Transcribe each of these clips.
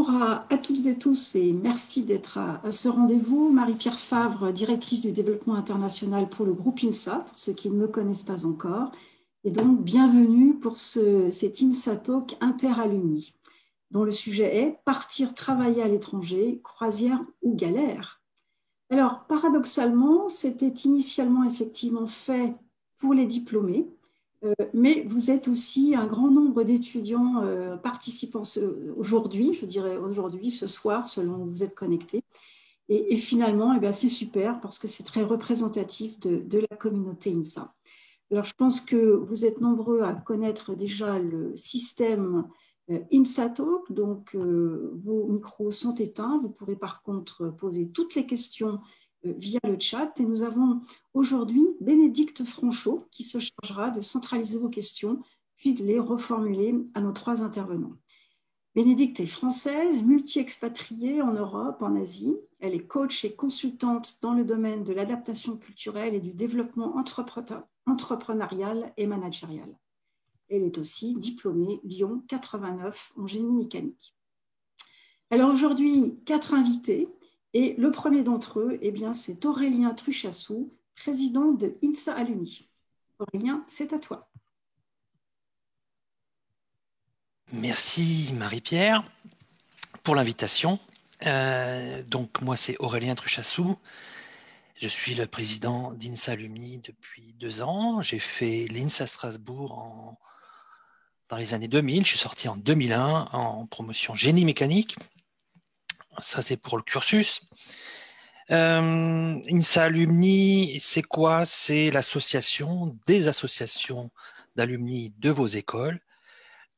Bonjour à toutes et tous et merci d'être à ce rendez-vous. Marie-Pierre Favre, directrice du développement international pour le groupe INSA, pour ceux qui ne me connaissent pas encore. Et donc, bienvenue pour cet INSA Talk Interalumni, dont le sujet est partir travailler à l'étranger, croisière ou galère. Alors, paradoxalement, c'était initialement effectivement fait pour les diplômés, mais vous êtes aussi un grand nombre d'étudiants participants aujourd'hui, je dirais aujourd'hui, ce soir, selon où vous êtes connectés. Et finalement, eh bien, c'est super parce que c'est très représentatif de la communauté INSA. Alors, je pense que vous êtes nombreux à connaître déjà le système INSATalk, donc vos micros sont éteints. Vous pourrez par contre poser toutes les questions via le chat. Et nous avons aujourd'hui Bénédicte Franchot qui se chargera de centraliser vos questions, puis de les reformuler à nos trois intervenants. Bénédicte est française, multi-expatriée en Europe, en Asie. Elle est coach et consultante dans le domaine de l'adaptation culturelle et du développement entrepreneurial et managérial. Elle est aussi diplômée Lyon 89 en génie mécanique. Alors aujourd'hui, 4 invités et le premier d'entre eux, eh bien, c'est Aurélien Truchassou, président de INSA Alumni. Aurélien, c'est à toi. Merci Marie-Pierre pour l'invitation. Donc moi c'est Aurélien Truchassou. Je suis le président d'INSA Alumni depuis 2 ans. J'ai fait l'INSA Strasbourg dans les années 2000. Je suis sorti en 2001 en promotion génie mécanique. Ça c'est pour le cursus. INSA Alumni, c'est quoi? C'est l'association des associations d'alumni de vos écoles.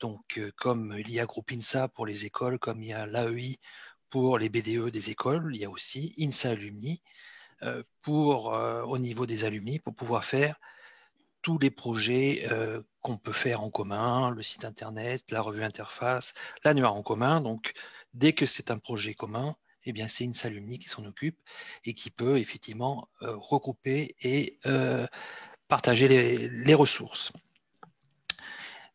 Donc, comme il y a Groupe INSA pour les écoles, comme il y a l'AEI pour les BDE des écoles, il y a aussi INSA Alumni au niveau des alumni pour pouvoir faire tous les projets qu'on peut faire en commun, le site internet, la revue interface, l'annuaire en commun. Donc, dès que c'est un projet commun, eh bien, c'est INSA Alumni qui s'en occupe et qui peut effectivement regrouper et partager les ressources.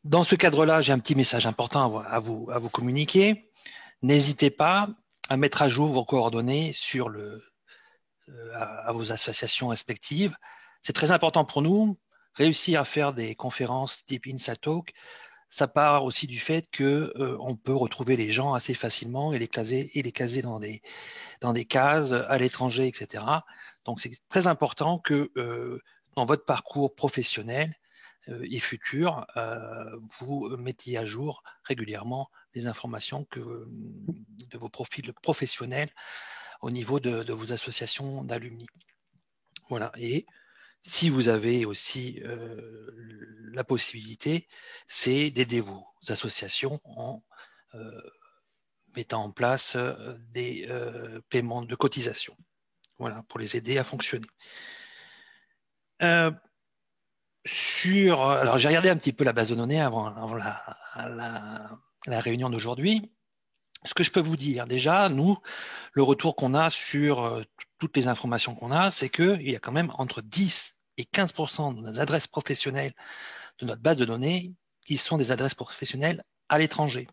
Dans ce cadre-là, j'ai un petit message important à vous communiquer. N'hésitez pas à mettre à jour vos coordonnées à vos associations respectives. C'est très important pour nous. Réussir à faire des conférences type INSATalk, ça part aussi du fait qu'on peut retrouver les gens assez facilement et les caser dans des cases à l'étranger, etc. Donc, c'est très important que dans votre parcours professionnel, et futur, vous mettiez à jour régulièrement les informations de vos profils professionnels au niveau de vos associations d'alumni. Voilà. Et si vous avez aussi la possibilité, c'est d'aider vos associations en mettant en place des paiements de cotisation. Voilà, pour les aider à fonctionner. Alors j'ai regardé un petit peu la base de données avant la réunion d'aujourd'hui. Ce que je peux vous dire, déjà, nous, le retour qu'on a sur toutes les informations qu'on a, c'est qu'il y a quand même entre 10 et 15% de nos adresses professionnelles de notre base de données qui sont des adresses professionnelles à l'étranger.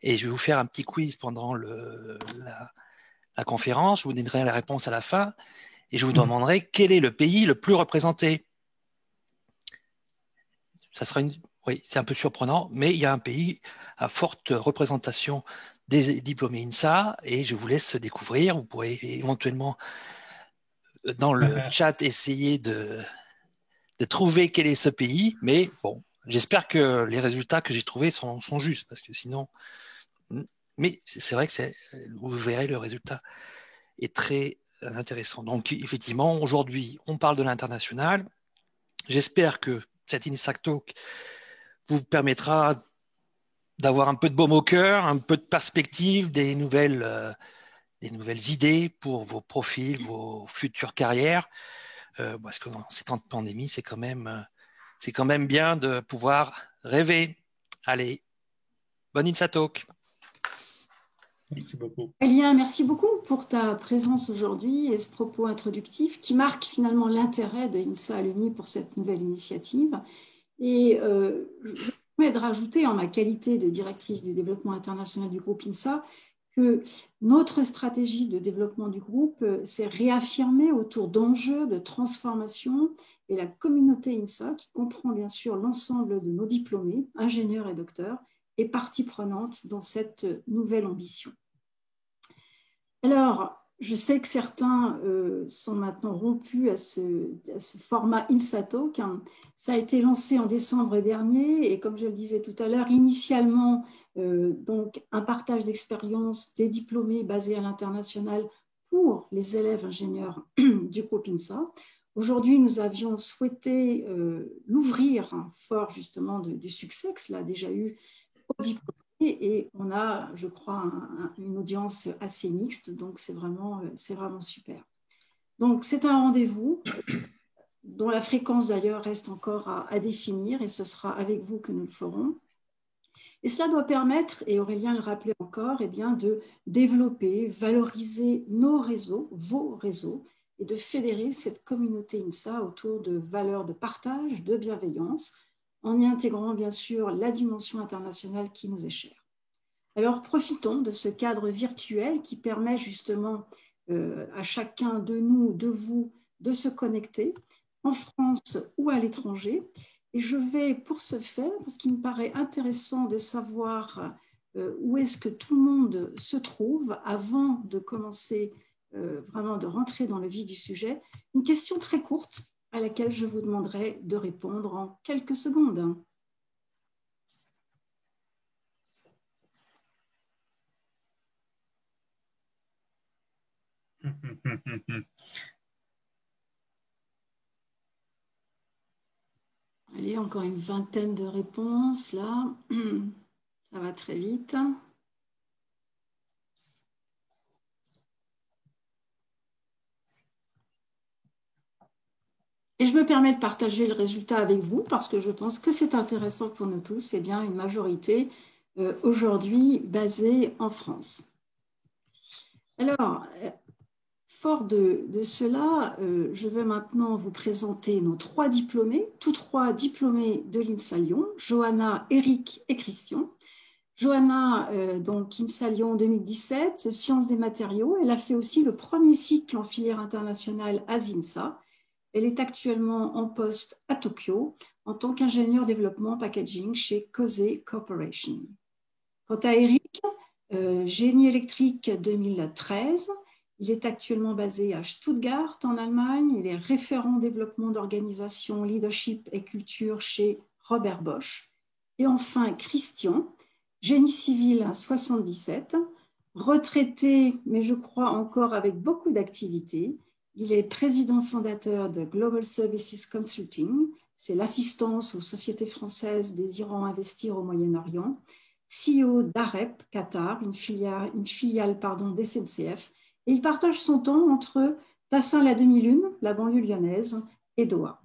Et je vais vous faire un petit quiz pendant la conférence. Je vous donnerai la réponse à la fin et je vous demanderai quel est le pays le plus représenté. Oui, c'est un peu surprenant, mais il y a un pays à forte représentation des diplômés INSA et je vous laisse découvrir. Vous pourrez éventuellement dans le chat essayer de trouver quel est ce pays, mais bon, j'espère que les résultats que j'ai trouvés sont justes parce que sinon, mais c'est vrai que vous verrez le résultat est très intéressant. Donc effectivement, aujourd'hui, on parle de l'international. J'espère que cette INSATalk vous permettra d'avoir un peu de baume au cœur, un peu de perspective, des nouvelles idées pour vos profils, vos futures carrières. Parce que dans ces temps de pandémie, c'est quand même bien de pouvoir rêver. Allez, bonne INSATalk. Merci beaucoup. Aurélien, merci beaucoup pour ta présence aujourd'hui et ce propos introductif qui marque finalement l'intérêt de INSA Alumni pour cette nouvelle initiative. Et je permets de rajouter, en ma qualité de directrice du développement international du groupe INSA, que notre stratégie de développement du groupe s'est réaffirmée autour d'enjeux de transformation, et la communauté INSA, qui comprend bien sûr l'ensemble de nos diplômés, ingénieurs et docteurs, est partie prenante dans cette nouvelle ambition. Alors, je sais que certains sont maintenant rompus à ce format INSATalk. Ça a été lancé en décembre dernier et comme je le disais tout à l'heure, initialement, donc un partage d'expériences des diplômés basés à l'international pour les élèves ingénieurs du groupe INSA. Aujourd'hui, nous avions souhaité l'ouvrir fort justement du succès que cela a déjà eu aux diplômés. Et on a, je crois, une audience assez mixte, donc c'est vraiment super. Donc c'est un rendez-vous dont la fréquence d'ailleurs reste encore à définir et ce sera avec vous que nous le ferons. Et cela doit permettre, et Aurélien le rappelait encore, eh bien, de développer, valoriser nos réseaux, vos réseaux, et de fédérer cette communauté INSA autour de valeurs de partage, de bienveillance, en y intégrant bien sûr la dimension internationale qui nous est chère. Alors profitons de ce cadre virtuel qui permet justement à chacun de nous, de vous, de se connecter en France ou à l'étranger. Et je vais pour ce faire, parce qu'il me paraît intéressant de savoir où est-ce que tout le monde se trouve avant de commencer vraiment de rentrer dans le vif du sujet, une question très courte à laquelle je vous demanderai de répondre en quelques secondes. Allez, encore une vingtaine de réponses là. Ça va très vite. Et je me permets de partager le résultat avec vous parce que je pense que c'est intéressant pour nous tous. C'est bien une majorité aujourd'hui basée en France. Alors, fort de cela, je vais maintenant vous présenter nos 3 diplômés, tous 3 diplômés de l'INSA Lyon, Johanna, Eric et Christian. Johanna, donc INSA Lyon 2017, Sciences des matériaux. Elle a fait aussi le premier cycle en filière internationale à INSA. Elle est actuellement en poste à Tokyo en tant qu'ingénieur développement packaging chez Kose Corporation. Quant à Eric, génie électrique 2013, il est actuellement basé à Stuttgart en Allemagne. Il est référent développement d'organisation, leadership et culture chez Robert Bosch. Et enfin, Christian, génie civil 77, retraité, mais je crois encore avec beaucoup d'activités. Il est président fondateur de Global Services Consulting, c'est l'assistance aux sociétés françaises désirant investir au Moyen-Orient, CEO d'AREP Qatar, une filiale des SNCF, et il partage son temps entre Tassin-la-Demi-Lune, la banlieue lyonnaise, et Doha.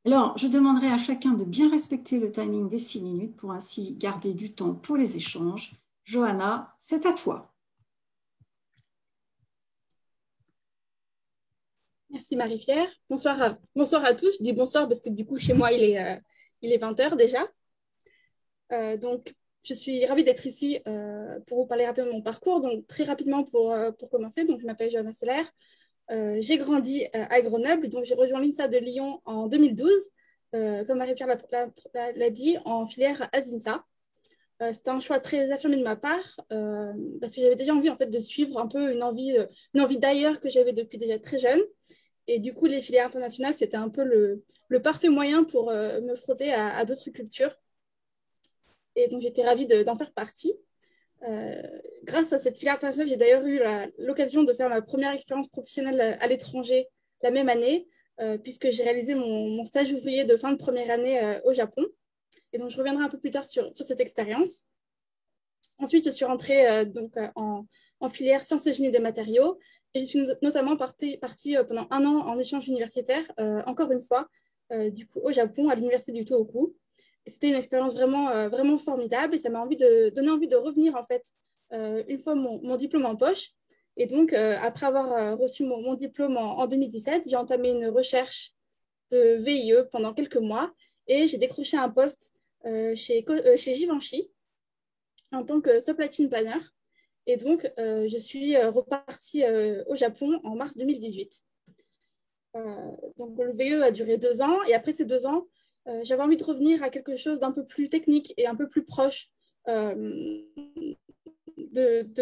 Alors, je demanderai à chacun de bien respecter le timing des 6 minutes pour ainsi garder du temps pour les échanges. Johanna, c'est à toi. Merci Marie-Pierre. Bonsoir à tous. Je dis bonsoir parce que du coup, chez moi, il est 20h déjà. Donc, je suis ravie d'être ici pour vous parler rapidement de mon parcours. Donc, très rapidement pour commencer, donc, je m'appelle Johanna Seller. J'ai grandi à Grenoble, donc j'ai rejoint l'INSA de Lyon en 2012, comme Marie-Pierre l'a dit, en filière ASINSA. C'était un choix très affirmé de ma part parce que j'avais déjà envie en fait, de suivre un peu une envie d'ailleurs que j'avais depuis déjà très jeune. Et du coup, les filières internationales, c'était un peu le parfait moyen pour me frotter à d'autres cultures. Et donc, j'étais ravie d'en faire partie. Grâce à cette filière internationale, j'ai d'ailleurs eu l'occasion de faire ma première expérience professionnelle à l'étranger la même année, puisque j'ai réalisé mon stage ouvrier de fin de première année au Japon. Et donc, je reviendrai un peu plus tard sur cette expérience. Ensuite, je suis rentrée en filière sciences et génie des matériaux. Et je suis notamment partie pendant 1 an en échange universitaire, encore une fois, du coup, au Japon, à l'université du Tohoku. C'était une expérience vraiment formidable et ça m'a donné envie de revenir en fait une fois mon diplôme en poche. Et donc, après avoir reçu mon diplôme en 2017, j'ai entamé une recherche de VIE pendant quelques mois et j'ai décroché un poste chez Givenchy en tant que supply chain planner. Et donc, je suis repartie au Japon en mars 2018. Donc, le VE a duré 2 ans. Et après ces 2 ans, j'avais envie de revenir à quelque chose d'un peu plus technique et un peu plus proche de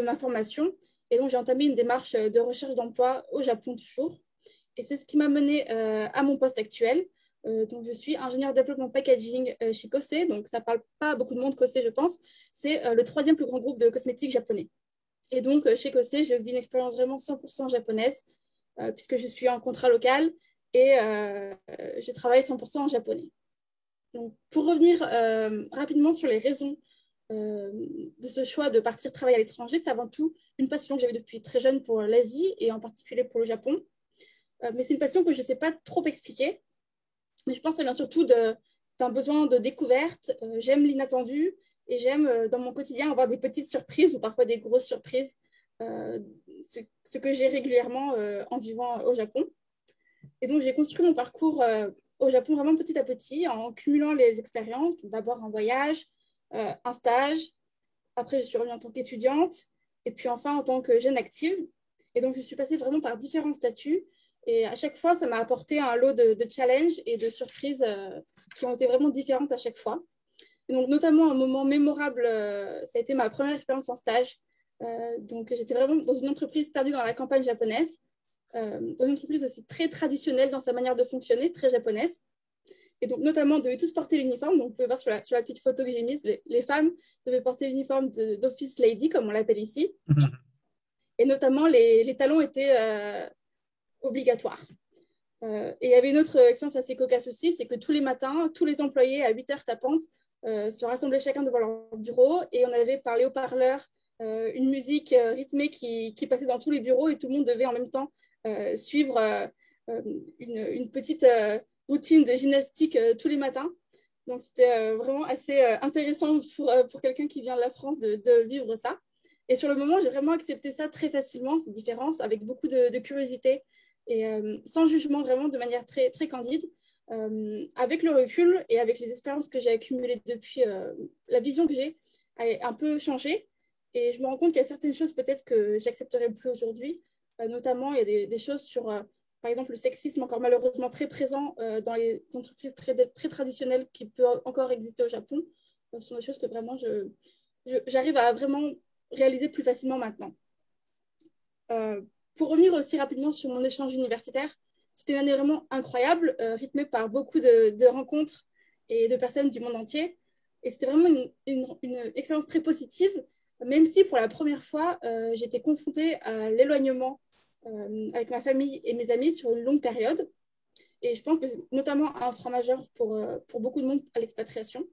ma formation. Et donc, j'ai entamé une démarche de recherche d'emploi au Japon toujours. Et c'est ce qui m'a menée à mon poste actuel. Donc, je suis ingénieure développement packaging chez Kosé. Donc, ça ne parle pas à beaucoup de monde, Kosé, je pense. C'est le 3e plus grand groupe de cosmétiques japonais. Et donc, chez Kosé, je vis une expérience vraiment 100% japonaise, puisque je suis en contrat local et je travaille 100% en japonais. Donc, pour revenir rapidement sur les raisons de ce choix de partir travailler à l'étranger, c'est avant tout une passion que j'avais depuis très jeune pour l'Asie et en particulier pour le Japon. Mais c'est une passion que je ne sais pas trop expliquer. Mais je pense que ça vient surtout d'un besoin de découverte. J'aime l'inattendu et j'aime dans mon quotidien avoir des petites surprises ou parfois des grosses surprises, ce que j'ai régulièrement en vivant au Japon. Et donc, j'ai construit mon parcours au Japon vraiment petit à petit en cumulant les expériences. D'abord un voyage, un stage. Après, je suis revenue en tant qu'étudiante et puis enfin en tant que jeune active. Et donc, je suis passée vraiment par différents statuts. Et à chaque fois, ça m'a apporté un lot de challenges et de surprises qui ont été vraiment différentes à chaque fois. Et donc, notamment, un moment mémorable, ça a été ma première expérience en stage. Donc, j'étais vraiment dans une entreprise perdue dans la campagne japonaise, dans une entreprise aussi très traditionnelle dans sa manière de fonctionner, très japonaise. Et donc, notamment, on devait tous porter l'uniforme. Donc, vous pouvez voir sur la petite photo que j'ai mise, les femmes devaient porter l'uniforme d'office lady, comme on l'appelle ici. Et notamment, les talons étaient obligatoires. Et il y avait une autre expérience assez cocasse aussi, c'est que tous les matins, tous les employés à 8 heures tapantes se rassemblaient chacun devant leur bureau et on avait par les haut-parleurs une musique rythmée qui passait dans tous les bureaux et tout le monde devait en même temps suivre une petite routine de gymnastique tous les matins. Donc, c'était vraiment assez intéressant pour quelqu'un qui vient de la France de vivre ça. Et sur le moment, j'ai vraiment accepté ça très facilement, ces différences, avec beaucoup de curiosité et sans jugement, vraiment de manière très, très candide. Avec le recul et avec les expériences que j'ai accumulées depuis, la vision que j'ai a un peu changé. Et je me rends compte qu'il y a certaines choses peut-être que j'accepterai plus aujourd'hui. Notamment, il y a des choses sur, par exemple, le sexisme encore malheureusement très présent dans les entreprises très, très traditionnelles qui peuvent encore exister au Japon. Ce sont des choses que vraiment j'arrive à vraiment réaliser plus facilement maintenant. Pour revenir aussi rapidement sur mon échange universitaire, c'était une année vraiment incroyable, rythmée par beaucoup de rencontres et de personnes du monde entier. Et c'était vraiment une expérience très positive, même si pour la première fois, j'étais confrontée à l'éloignement avec ma famille et mes amis sur une longue période. Et je pense que c'est notamment un frein majeur pour beaucoup de monde à l'expatriation.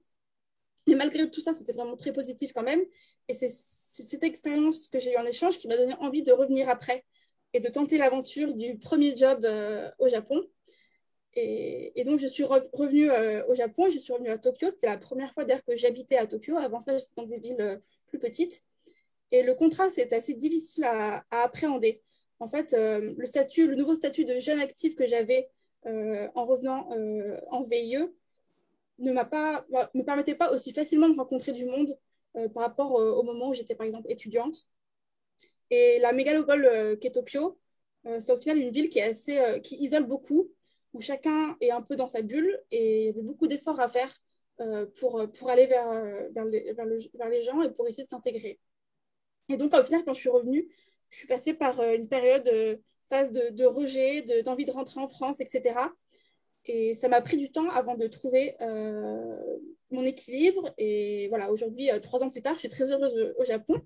Mais malgré tout ça, c'était vraiment très positif quand même. Et c'est cette expérience que j'ai eue en échange qui m'a donné envie de revenir après et de tenter l'aventure du premier job au Japon. Et donc, je suis revenue au Japon, je suis revenue à Tokyo. C'était la première fois d'ailleurs que j'habitais à Tokyo. Avant ça, j'étais dans des villes plus petites. Et le contraste est assez difficile à appréhender. En fait, le nouveau statut de jeune actif que j'avais en revenant en VIE ne me permettait pas aussi facilement de rencontrer du monde par rapport au moment où j'étais, par exemple, étudiante. Et la mégalopole qu'est Tokyo, c'est au final une ville qui isole beaucoup, où chacun est un peu dans sa bulle et il y avait beaucoup d'efforts à faire pour aller vers les gens et pour essayer de s'intégrer. Et donc, au final, quand je suis revenue, je suis passée par une phase de rejet, d'envie de rentrer en France, etc. Et ça m'a pris du temps avant de trouver mon équilibre. Et voilà, aujourd'hui, 3 ans plus tard, je suis très heureuse au Japon.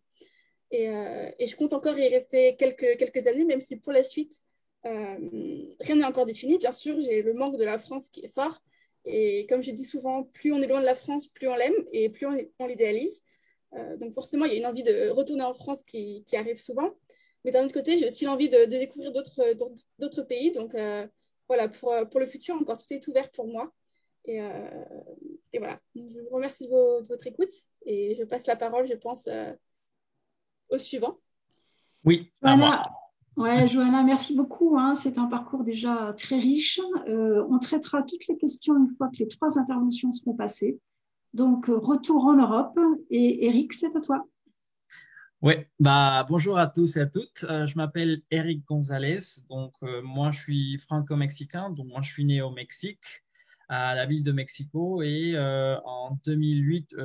Et je compte encore y rester quelques années, même si pour la suite, rien n'est encore défini. Bien sûr, j'ai le manque de la France qui est fort. Et comme je dis souvent, plus on est loin de la France, plus on l'aime et plus on l'idéalise. Donc forcément, il y a une envie de retourner en France qui arrive souvent. Mais d'un autre côté, j'ai aussi l'envie de découvrir d'autres pays. Donc voilà, pour le futur, encore tout est ouvert pour moi. Et voilà, je vous remercie de votre écoute. Et je passe la parole, je pense, au suivant. Oui, à moi. Ouais, Johanna, merci beaucoup. Hein. C'est un parcours déjà très riche. On traitera toutes les questions une fois que les 3 interventions seront passées. Donc, retour en Europe. Et Eric, c'est à toi. Oui, bonjour à tous et à toutes. Je m'appelle Eric Gonzalez. Donc, moi, je suis franco-mexicain. Donc, moi, je suis né au Mexique, à la ville de Mexico. Et en 2008,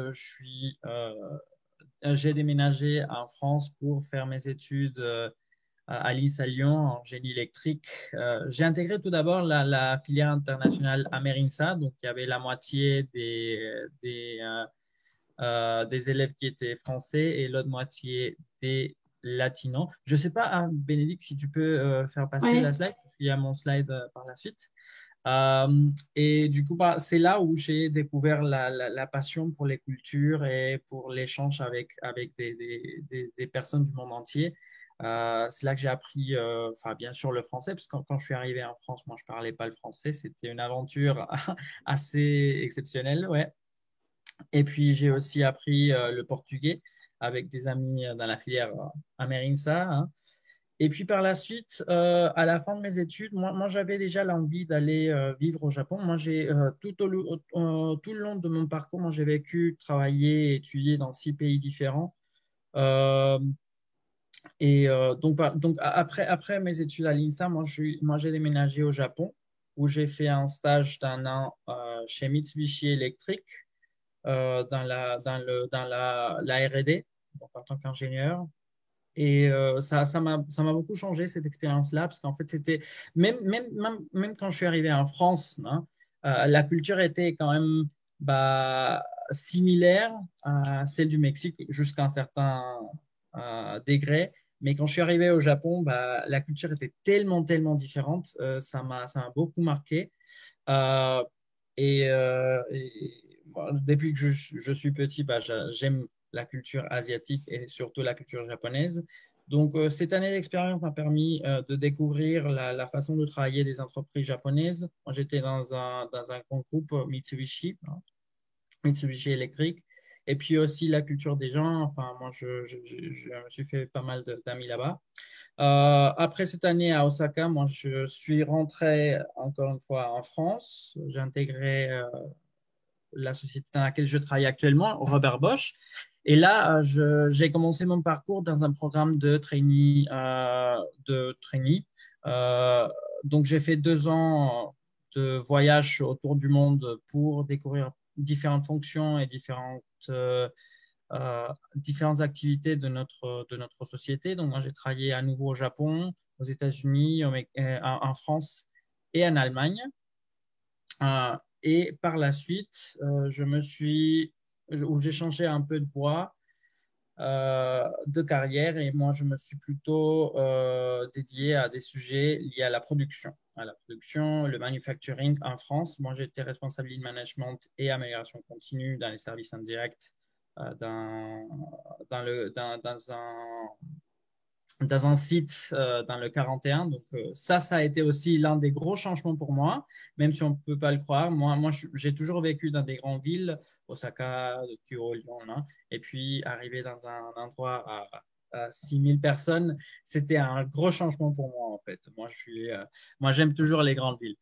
j'ai déménagé en France pour faire mes études à l'INSA à Lyon en génie électrique. J'ai intégré tout d'abord la filière internationale Amerinsa. Donc, il y avait la moitié des élèves qui étaient français et l'autre moitié des latinos. Je ne sais pas, hein, Bénédicte, si tu peux faire passer Oui. la slide, parce qu'il y a mon slide par la suite. Et du coup, c'est là où j'ai découvert la passion pour les cultures et pour l'échange avec des personnes du monde entier. C'est là que j'ai appris, bien sûr, le français, parce que quand je suis arrivé en France, moi, je ne parlais pas le français. C'était une aventure assez exceptionnelle, ouais. Et puis, j'ai aussi appris le portugais avec des amis dans la filière Amerinsa, hein. Et puis, par la suite, à la fin de mes études, moi j'avais déjà l'envie d'aller vivre au Japon. Moi, tout le long de mon parcours, moi, j'ai vécu, travaillé, étudié dans 6 pays différents. Euh, donc après mes études à l'INSA, moi, j'ai déménagé au Japon où j'ai fait un stage d'1 an chez Mitsubishi Electric dans la R&D, donc en tant qu'ingénieur. Et ça m'a beaucoup changé cette expérience-là, parce qu'en fait, c'était même quand je suis arrivé en France, hein, la culture était quand même similaire à celle du Mexique jusqu'à un certain degré. Mais quand je suis arrivé au Japon, la culture était tellement, tellement différente. Ça m'a beaucoup marqué. Euh, depuis que je suis petit, j'aime la culture asiatique et surtout la culture japonaise. Donc, cette année d'expérience m'a permis de découvrir la façon de travailler des entreprises japonaises. Moi, j'étais dans un grand groupe Mitsubishi, hein, Mitsubishi électrique, et puis aussi la culture des gens. Enfin, moi, je me suis fait pas mal d'amis là-bas. Après cette année à Osaka, moi, je suis rentré encore une fois en France. J'ai intégré la société dans laquelle je travaille actuellement, Robert Bosch. Et là, j'ai commencé mon parcours dans un programme de trainee. Euh, donc, j'ai fait 2 ans de voyage autour du monde pour découvrir différentes fonctions et différentes activités de notre société. Donc, moi, j'ai travaillé à nouveau au Japon, aux États-Unis, en France et en Allemagne. Et par la suite, où j'ai changé un peu de voie de carrière, et moi, je me suis plutôt dédié à des sujets liés à la production, le manufacturing en France. Moi, j'étais responsable de management et amélioration continue dans les services indirects dans un site dans le 41. Donc, ça a été aussi l'un des gros changements pour moi, même si on ne peut pas le croire. Moi, j'ai toujours vécu dans des grandes villes, Osaka, Tokyo, Lyon, hein, et puis arriver dans un endroit à 6000 personnes, c'était un gros changement pour moi, en fait. Moi, j'aime toujours les grandes villes.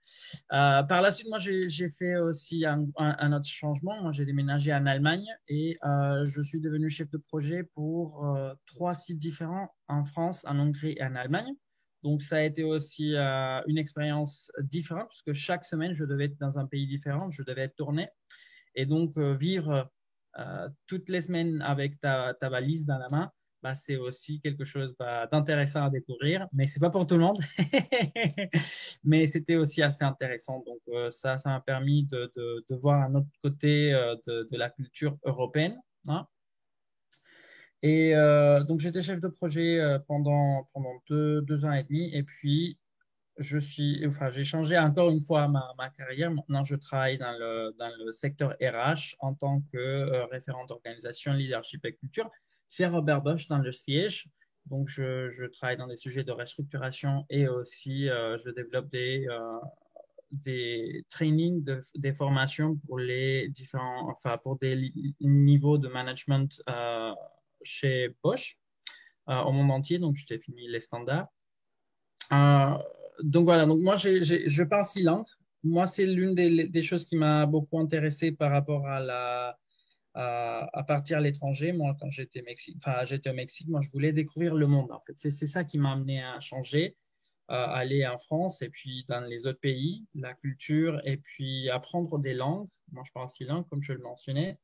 Par la suite, moi, j'ai fait aussi un autre changement. Moi, j'ai déménagé en Allemagne et je suis devenu chef de projet pour 3 sites différents en France, en Hongrie et en Allemagne. Donc, ça a été aussi une expérience différente parce que chaque semaine, je devais être dans un pays différent, je devais être tourné. Et donc, vivre toutes les semaines avec ta valise dans la main, c'est aussi quelque chose d'intéressant à découvrir, mais ce n'est pas pour tout le monde. Mais c'était aussi assez intéressant. Donc, ça m'a permis de voir un autre côté de la culture européenne, hein. Et donc, j'étais chef de projet pendant 2 ans et demi. Et puis, j'ai changé encore une fois ma carrière. Maintenant, je travaille dans le secteur RH en tant que référent d'organisation, leadership et culture chez Robert Bosch dans le siège. Donc, je travaille dans des sujets de restructuration et aussi je développe des trainings, des formations pour pour des niveaux de management chez Bosch au monde entier. Donc, je t'ai fini les standards. Euh, donc voilà, donc moi je parle 6 langues. Moi, c'est l'une des choses qui m'a beaucoup intéressé par rapport à à partir à l'étranger. Moi, quand j'étais au Mexique, moi, je voulais découvrir le monde, en fait. C'est ça qui m'a amené à changer, à aller en France et puis dans les autres pays, la culture et puis apprendre des langues. Moi, je parle 6 langues, comme je le mentionnais.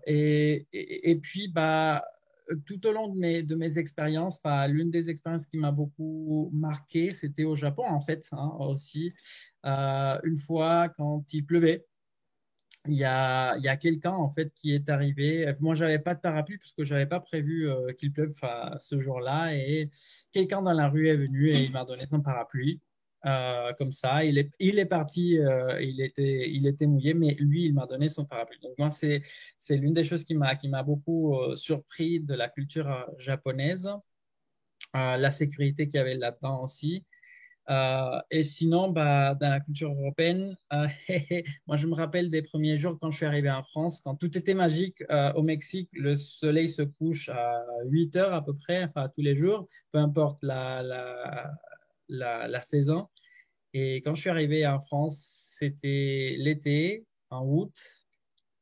Et puis, tout au long de mes expériences, l'une des expériences qui m'a beaucoup marqué, c'était au Japon, en fait, hein, aussi. Une fois, quand il pleuvait, il y a quelqu'un, en fait, qui est arrivé. Moi, je n'avais pas de parapluie parce que je n'avais pas prévu qu'il pleuve ce jour-là. Et quelqu'un dans la rue est venu et il m'a donné son parapluie. Comme ça, il est parti, il était mouillé, mais lui, il m'a donné son parapluie. Donc, moi, c'est l'une des choses qui m'a beaucoup surpris de la culture japonaise, la sécurité qu'il y avait là-dedans aussi. Et sinon, dans la culture européenne, moi, je me rappelle des premiers jours quand je suis arrivé en France, quand tout était magique. Au Mexique, le soleil se couche à 8 heures à peu près, enfin, tous les jours, peu importe la saison. Et quand je suis arrivé en France, c'était l'été, en août,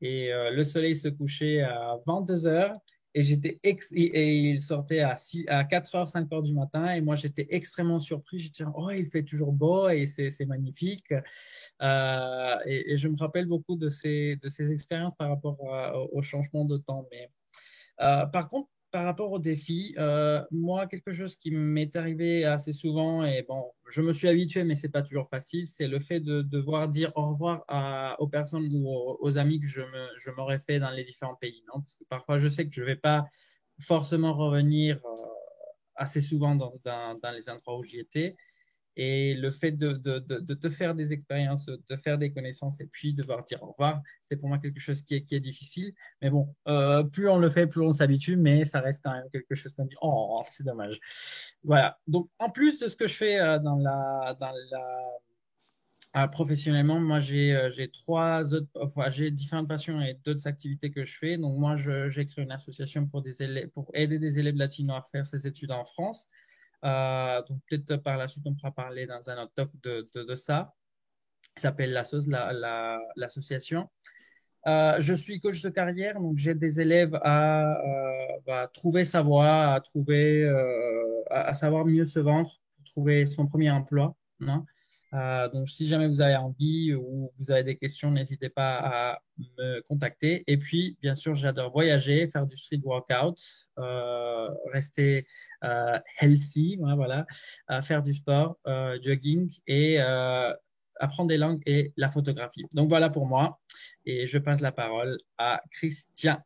et le soleil se couchait à 22 heures. Et il sortait à 4 heures, 5 heures du matin. Et moi, j'étais extrêmement surpris. J'ai dit, oh, il fait toujours beau et c'est magnifique. Et je me rappelle beaucoup de ces expériences par rapport au changement de temps. Mais par contre, par rapport aux défis, moi, quelque chose qui m'est arrivé assez souvent, et bon, je me suis habitué, mais c'est pas toujours facile, c'est le fait de devoir dire au revoir aux personnes ou aux amis que je m'aurais fait dans les différents pays, non? Parce que parfois, je sais que je vais pas forcément revenir assez souvent dans les endroits où j'y étais. Et le fait de te faire des expériences, de faire des connaissances et puis devoir dire au revoir, c'est pour moi quelque chose qui est difficile. Mais bon, plus on le fait, plus on s'habitue, mais ça reste quand même quelque chose qu'on dit, oh, c'est dommage. Voilà. Donc, en plus de ce que je fais professionnellement, moi, j'ai différentes passions et d'autres activités que je fais. Donc, moi, j'ai créé une association pour pour aider des élèves latinos à faire ses études en France. Donc, peut-être par la suite, on pourra parler dans un autre talk de ça. Ça s'appelle l'association. Je suis coach de carrière, donc j'aide des élèves à trouver sa voie, à savoir mieux se vendre pour trouver son premier emploi, non? Donc, si jamais vous avez envie ou vous avez des questions, n'hésitez pas à me contacter. Et puis, bien sûr, j'adore voyager, faire du street workout, rester healthy, ouais, voilà, faire du sport, jogging et apprendre des langues et la photographie. Donc, voilà pour moi. Et je passe la parole à Christian.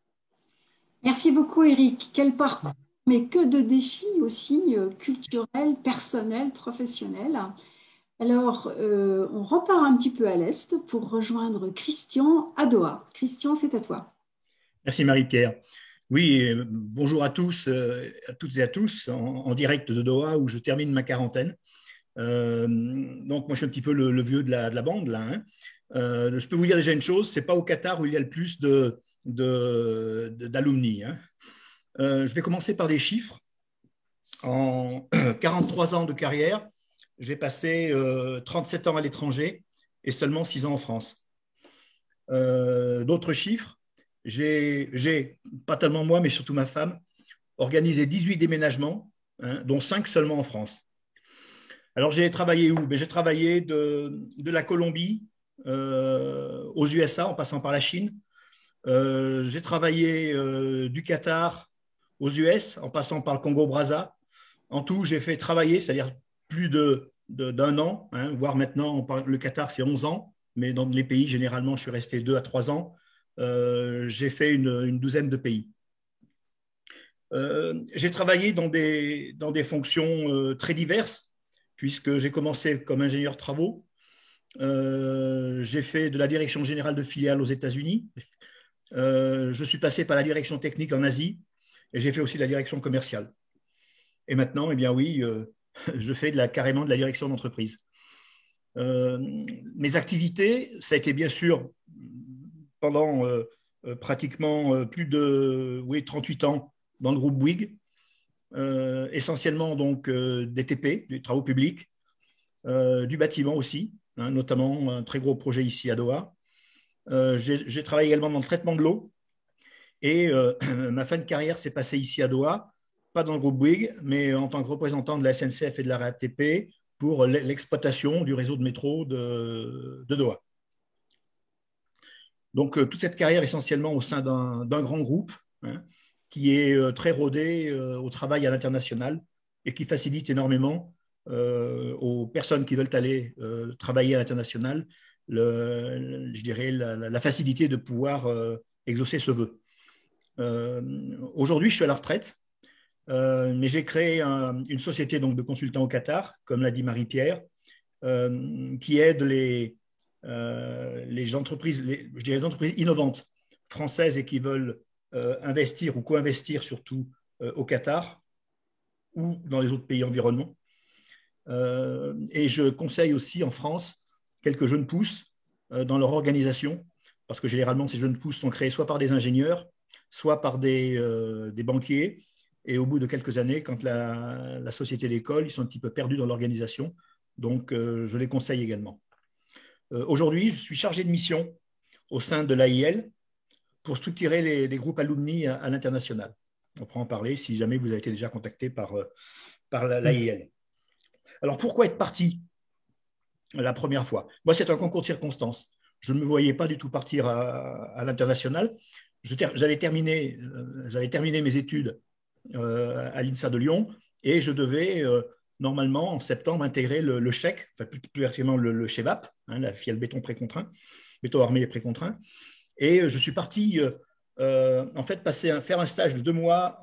Merci beaucoup, Eric. Quel parcours, mais que de défis aussi culturels, personnels, professionnels. Alors, on repart un petit peu à l'est pour rejoindre Christian à Doha. Christian, c'est à toi. Merci Marie-Pierre. Oui, bonjour à tous, à toutes et à tous, en direct de Doha où je termine ma quarantaine. Donc, moi, je suis un petit peu le vieux de la bande, là. Hein. Je peux vous dire déjà une chose, c'est pas au Qatar où il y a le plus d'alumni. Hein. Je vais commencer par les chiffres. En 43 ans de carrière, j'ai passé 37 ans à l'étranger et seulement 6 ans en France. D'autres chiffres, j'ai, pas tellement moi, mais surtout ma femme, organisé 18 déménagements, hein, dont 5 seulement en France. Alors, j'ai travaillé où? J'ai travaillé de la Colombie aux USA en passant par la Chine. J'ai travaillé du Qatar aux US en passant par le Congo-Brazza. En tout, j'ai fait travailler, c'est-à-dire plus d'un an, hein, voire maintenant, le Qatar, c'est 11 ans, mais dans les pays, généralement, je suis resté 2 à 3 ans. J'ai fait une douzaine de pays. J'ai travaillé dans des fonctions très diverses, puisque j'ai commencé comme ingénieur travaux. J'ai fait de la direction générale de filiales aux États-Unis. Je suis passé par la direction technique en Asie et j'ai fait aussi de la direction commerciale. Et maintenant, eh bien oui, je fais carrément de la direction d'entreprise. Mes activités, ça a été bien sûr pendant pratiquement plus de 38 ans dans le groupe Bouygues, essentiellement donc des TP, des travaux publics, du bâtiment aussi, hein, notamment un très gros projet ici à Doha. J'ai travaillé également dans le traitement de l'eau. Et ma fin de carrière s'est passée ici à Doha, pas dans le groupe Bouygues, mais en tant que représentant de la SNCF et de la RATP pour l'exploitation du réseau de métro de Doha. Donc, toute cette carrière essentiellement au sein d'un grand groupe, hein, qui est très rodé au travail à l'international et qui facilite énormément aux personnes qui veulent aller travailler à l'international, je dirais, la facilité de pouvoir exaucer ce vœu. Aujourd'hui, je suis à la retraite, mais j'ai créé une société donc, de consultants au Qatar, comme l'a dit Marie-Pierre, qui aide les entreprises, je dirais les entreprises innovantes françaises et qui veulent investir ou co-investir surtout au Qatar ou dans les autres pays environnants. Et je conseille aussi en France quelques jeunes pousses dans leur organisation, parce que généralement ces jeunes pousses sont créés soit par des ingénieurs, soit par des banquiers, et au bout de quelques années, quand la société d'école, ils sont un petit peu perdus dans l'organisation, donc je les conseille également. Aujourd'hui, je suis chargé de mission au sein de l'AIL pour structurer les groupes alumni à l'international. On pourra en parler si jamais vous avez été déjà contacté par l'AIL. Alors, pourquoi être parti la première fois? Moi, c'est un concours de circonstances. Je ne me voyais pas du tout partir à l'international. J'avais terminé mes études à l'INSA de Lyon et je devais normalement en septembre intégrer le CHEC, enfin plus particulièrement le CHEVAP, hein, la filiale béton précontraint, béton armé et précontraint. Et je suis parti en fait faire un stage de 2 mois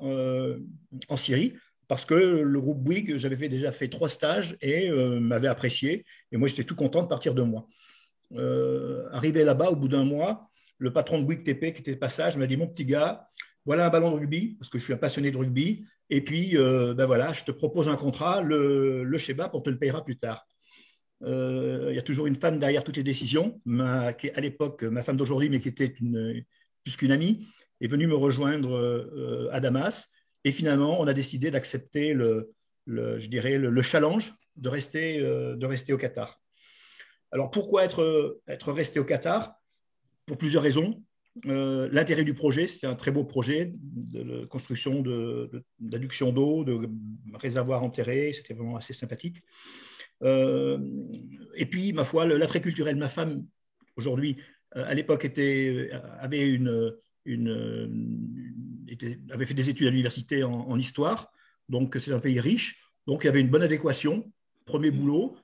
en Syrie, parce que le groupe Bouygues, j'avais déjà fait 3 stages et m'avait apprécié. Et moi, j'étais tout content de partir 2 mois. Arrivé là-bas, au bout d'un mois, le patron de Bouygues TP, qui était de passage, m'a dit: mon petit gars, voilà un ballon de rugby, parce que je suis un passionné de rugby. Et puis, ben voilà, je te propose un contrat, le Sheba, on te le payera plus tard. Il y a toujours une femme derrière toutes les décisions, qui est à l'époque ma femme d'aujourd'hui, mais qui était plus qu'une amie, est venue me rejoindre à Damas. Et finalement, on a décidé d'accepter je dirais le challenge de rester au Qatar. Alors, pourquoi être resté au Qatar? Pour plusieurs raisons. L'intérêt du projet, c'était un très beau projet de construction d'adduction d'eau, de réservoirs enterrés, c'était vraiment assez sympathique. Et puis, ma foi, l'attrait culturel. Ma femme, aujourd'hui, à l'époque, avait fait des études à l'université en histoire, donc c'est un pays riche, donc il y avait une bonne adéquation. Premier boulot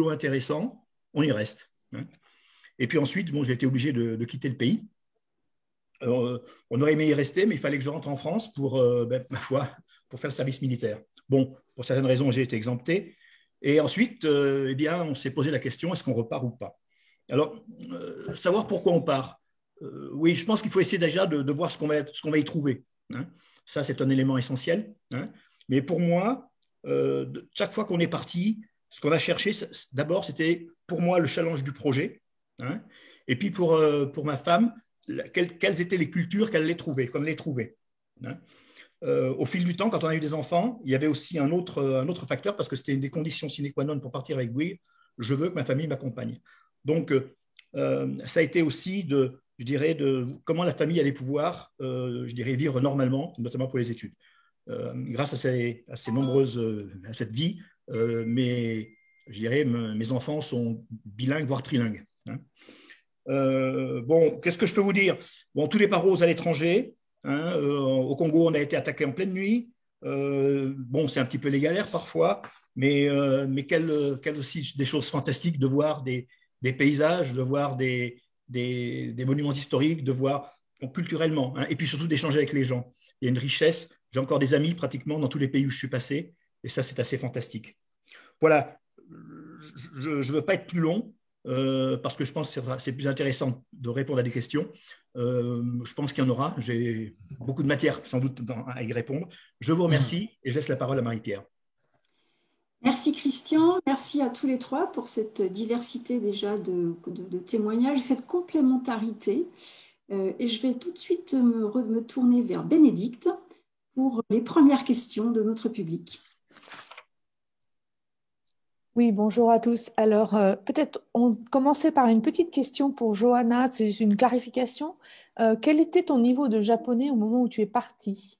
intéressant, on y reste. Hein. Et puis ensuite, bon, j'ai été obligé de quitter le pays. On aurait aimé y rester, mais il fallait que je rentre en France pour, ma foi, pour faire le service militaire. Bon, pour certaines raisons, j'ai été exempté. Et ensuite, eh bien, on s'est posé la question, est-ce qu'on repart ou pas? Alors, savoir pourquoi on part. Oui, je pense qu'il faut essayer déjà de voir ce qu'on va y trouver. Hein. Ça, c'est un élément essentiel. Hein. Mais pour moi, chaque fois qu'on est parti, ce qu'on a cherché, d'abord, c'était pour moi le challenge du projet. Hein. Et puis pour ma femme, quelles étaient les cultures qu'on allait trouver. Hein. Au fil du temps, quand on a eu des enfants, il y avait aussi un autre facteur, parce que c'était une des conditions sine qua non pour partir avec Bouygues. Je veux que ma famille m'accompagne. Donc, ça a été aussi de comment la famille allait pouvoir, vivre normalement, notamment pour les études. Grâce à cette vie, mes enfants sont bilingues, voire trilingues. Hein. Bon, qu'est-ce que je peux vous dire? Bon, tous les paros à l'étranger. Hein, au Congo, on a été attaqué en pleine nuit. Bon, c'est un petit peu les galères parfois, mais quelle aussi des choses fantastiques de voir des paysages, de voir des monuments historiques, de voir culturellement, hein, et puis surtout d'échanger avec les gens. Il y a une richesse. J'ai encore des amis pratiquement dans tous les pays où je suis passé, et ça, c'est assez fantastique. Voilà, je ne veux pas être plus long. Parce que je pense que c'est plus intéressant de répondre à des questions. Je pense qu'il y en aura. J'ai beaucoup de matière sans doute à y répondre. Je vous remercie et je laisse la parole à Marie-Pierre. Merci Christian, merci à tous les trois pour cette diversité déjà de témoignages, cette complémentarité. Et je vais tout de suite me tourner vers Bénédicte pour les premières questions de notre public. Oui, bonjour à tous. Alors, peut-être on commençait par une petite question pour Johanna, c'est une clarification. Quel était ton niveau de japonais au moment où tu es partie?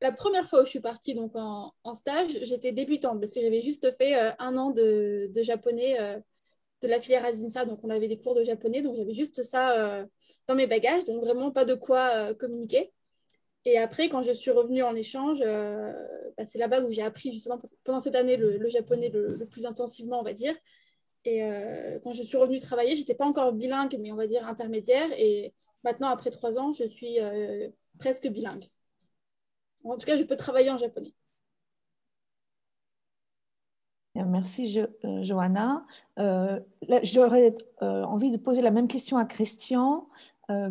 La première fois où je suis partie donc en stage, j'étais débutante parce que j'avais juste fait 1 an de japonais de la filière Asinsa. Donc, on avait des cours de japonais. Donc, j'avais juste ça dans mes bagages. Donc, vraiment pas de quoi communiquer. Et après, quand je suis revenue en échange, bah, c'est là-bas où j'ai appris justement pendant cette année le japonais le plus intensivement, on va dire. Et quand je suis revenue travailler, je n'étais pas encore bilingue, mais on va dire intermédiaire. Et maintenant, après 3 ans, je suis presque bilingue. En tout cas, je peux travailler en japonais. Bien, merci, Johanna. J'aurais envie de poser la même question à Christian,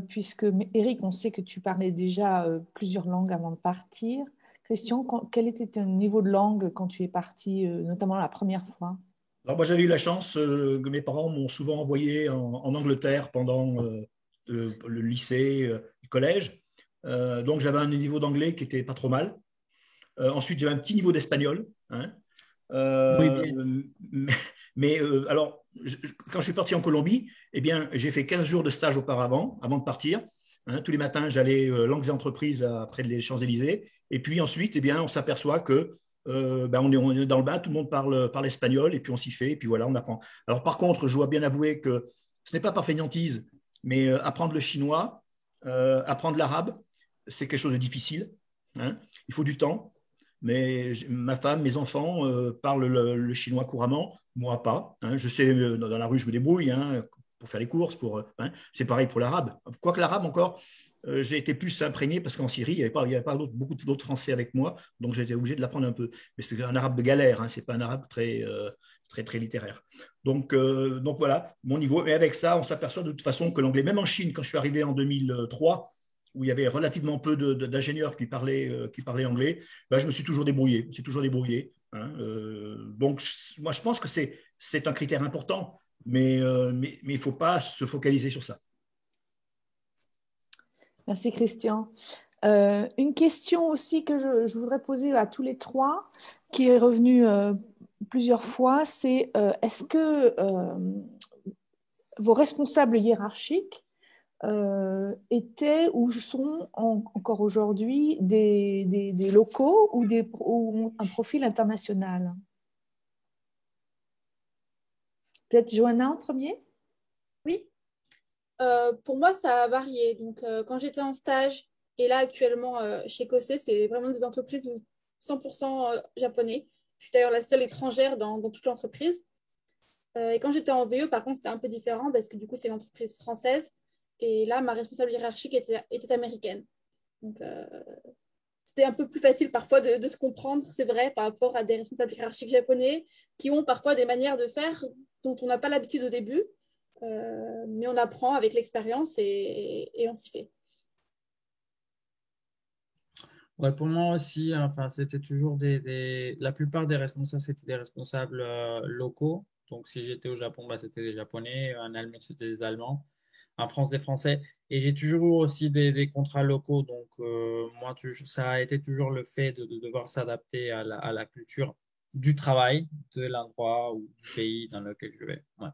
puisque Eric, on sait que tu parlais déjà plusieurs langues avant de partir. Christian, quel était ton niveau de langue quand tu es parti, notamment la première fois? Alors, moi, j'avais eu la chance que mes parents m'ont souvent envoyé en Angleterre pendant le lycée, le collège. Donc, j'avais un niveau d'anglais qui était pas trop mal. Ensuite, j'avais un petit niveau d'espagnol, hein. Oui, bien. Alors, quand je suis parti en Colombie, eh bien, j'ai fait 15 jours de stage auparavant, avant de partir, hein. Tous les matins, j'allais langues et entreprises près des Champs-Élysées. Et puis ensuite, eh bien, on s'aperçoit que on est dans le bain, tout le monde parle espagnol, et puis on s'y fait, et puis voilà, on apprend. Alors, par contre, je dois bien avouer que ce n'est pas par fainéantise, mais apprendre le chinois, apprendre l'arabe, c'est quelque chose de difficile, hein. Il faut du temps. Mais ma femme, mes enfants parlent le chinois couramment, moi pas, hein. Je sais, dans la rue, je me débrouille, hein, pour faire les courses. Hein. C'est pareil pour l'arabe. Quoique l'arabe encore, j'ai été plus imprégné parce qu'en Syrie, il y avait pas beaucoup d'autres Français avec moi, donc j'ai été obligé de l'apprendre un peu. Mais c'est un arabe de galère, hein, c'est pas un arabe très littéraire. Donc voilà, mon niveau. Et avec ça, on s'aperçoit de toute façon que l'anglais, même en Chine, quand je suis arrivé en 2003, où il y avait relativement peu d'ingénieurs qui parlaient anglais, ben, je me suis toujours débrouillé. C'est toujours débrouillé, hein. Donc, moi, je pense que c'est un critère important, mais il ne faut pas se focaliser sur ça. Merci, Christian. Une question aussi que je voudrais poser à tous les trois, qui est revenue plusieurs fois, c'est est-ce que vos responsables hiérarchiques étaient ou sont encore aujourd'hui des locaux ou ont un profil international? Peut-être Johanna en premier? Oui. Pour moi, ça a varié. Donc, quand j'étais en stage, et là actuellement chez Cossé, c'est vraiment des entreprises 100% japonais. Je suis d'ailleurs la seule étrangère dans toute l'entreprise. Et quand j'étais en VE, par contre, c'était un peu différent parce que du coup, c'est une entreprise française. Et là, ma responsable hiérarchique était américaine. Donc, c'était un peu plus facile parfois de se comprendre, c'est vrai, par rapport à des responsables hiérarchiques japonais qui ont parfois des manières de faire dont on n'a pas l'habitude au début. Mais on apprend avec l'expérience et on s'y fait. Ouais, pour moi aussi, enfin, c'était toujours la plupart des responsables, c'était des responsables locaux. Donc, si j'étais au Japon, bah, c'était des Japonais. En Allemagne, c'était des Allemands. En France, des Français. Et j'ai toujours eu aussi des contrats locaux. Donc, moi, ça a été toujours le fait de devoir s'adapter à la culture du travail, de l'endroit ou du pays dans lequel je vais. Ouais.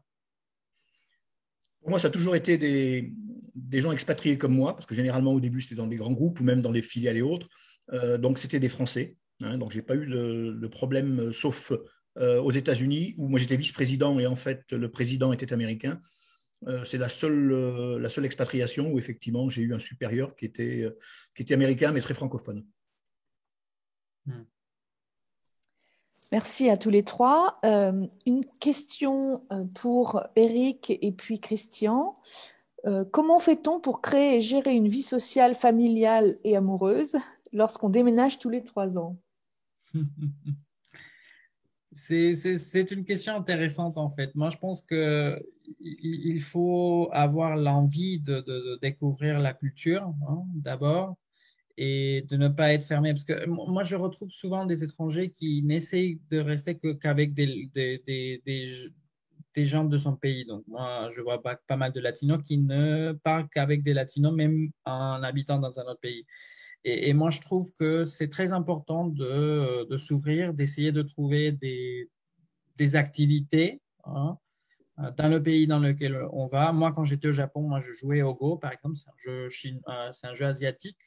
Pour moi, ça a toujours été des gens expatriés comme moi, parce que généralement, au début, c'était dans des grands groupes ou même dans des filiales et autres. Donc, c'était des Français, hein. Donc, je n'ai pas eu de problème, sauf aux États-Unis, où moi, j'étais vice-président et en fait, le président était américain. C'est la seule expatriation où effectivement j'ai eu un supérieur qui était américain mais très francophone. Merci à tous les trois. Une question pour Eric et puis Christian. Comment fait-on pour créer et gérer une vie sociale, familiale et amoureuse lorsqu'on déménage tous les 3 ans? C'est une question intéressante en fait. Moi, je pense qu'il faut avoir l'envie de découvrir la culture, hein, d'abord, et de ne pas être fermé. Parce que moi, je retrouve souvent des étrangers qui n'essayent de rester qu'avec des gens de son pays. Donc, moi, je vois pas mal de latinos qui ne parlent qu'avec des latinos, même en habitant dans un autre pays. Et moi, je trouve que c'est très important de s'ouvrir, d'essayer de trouver des activités, hein, dans le pays dans lequel on va. Moi, quand j'étais au Japon, moi, je jouais au Go, par exemple. C'est un jeu asiatique.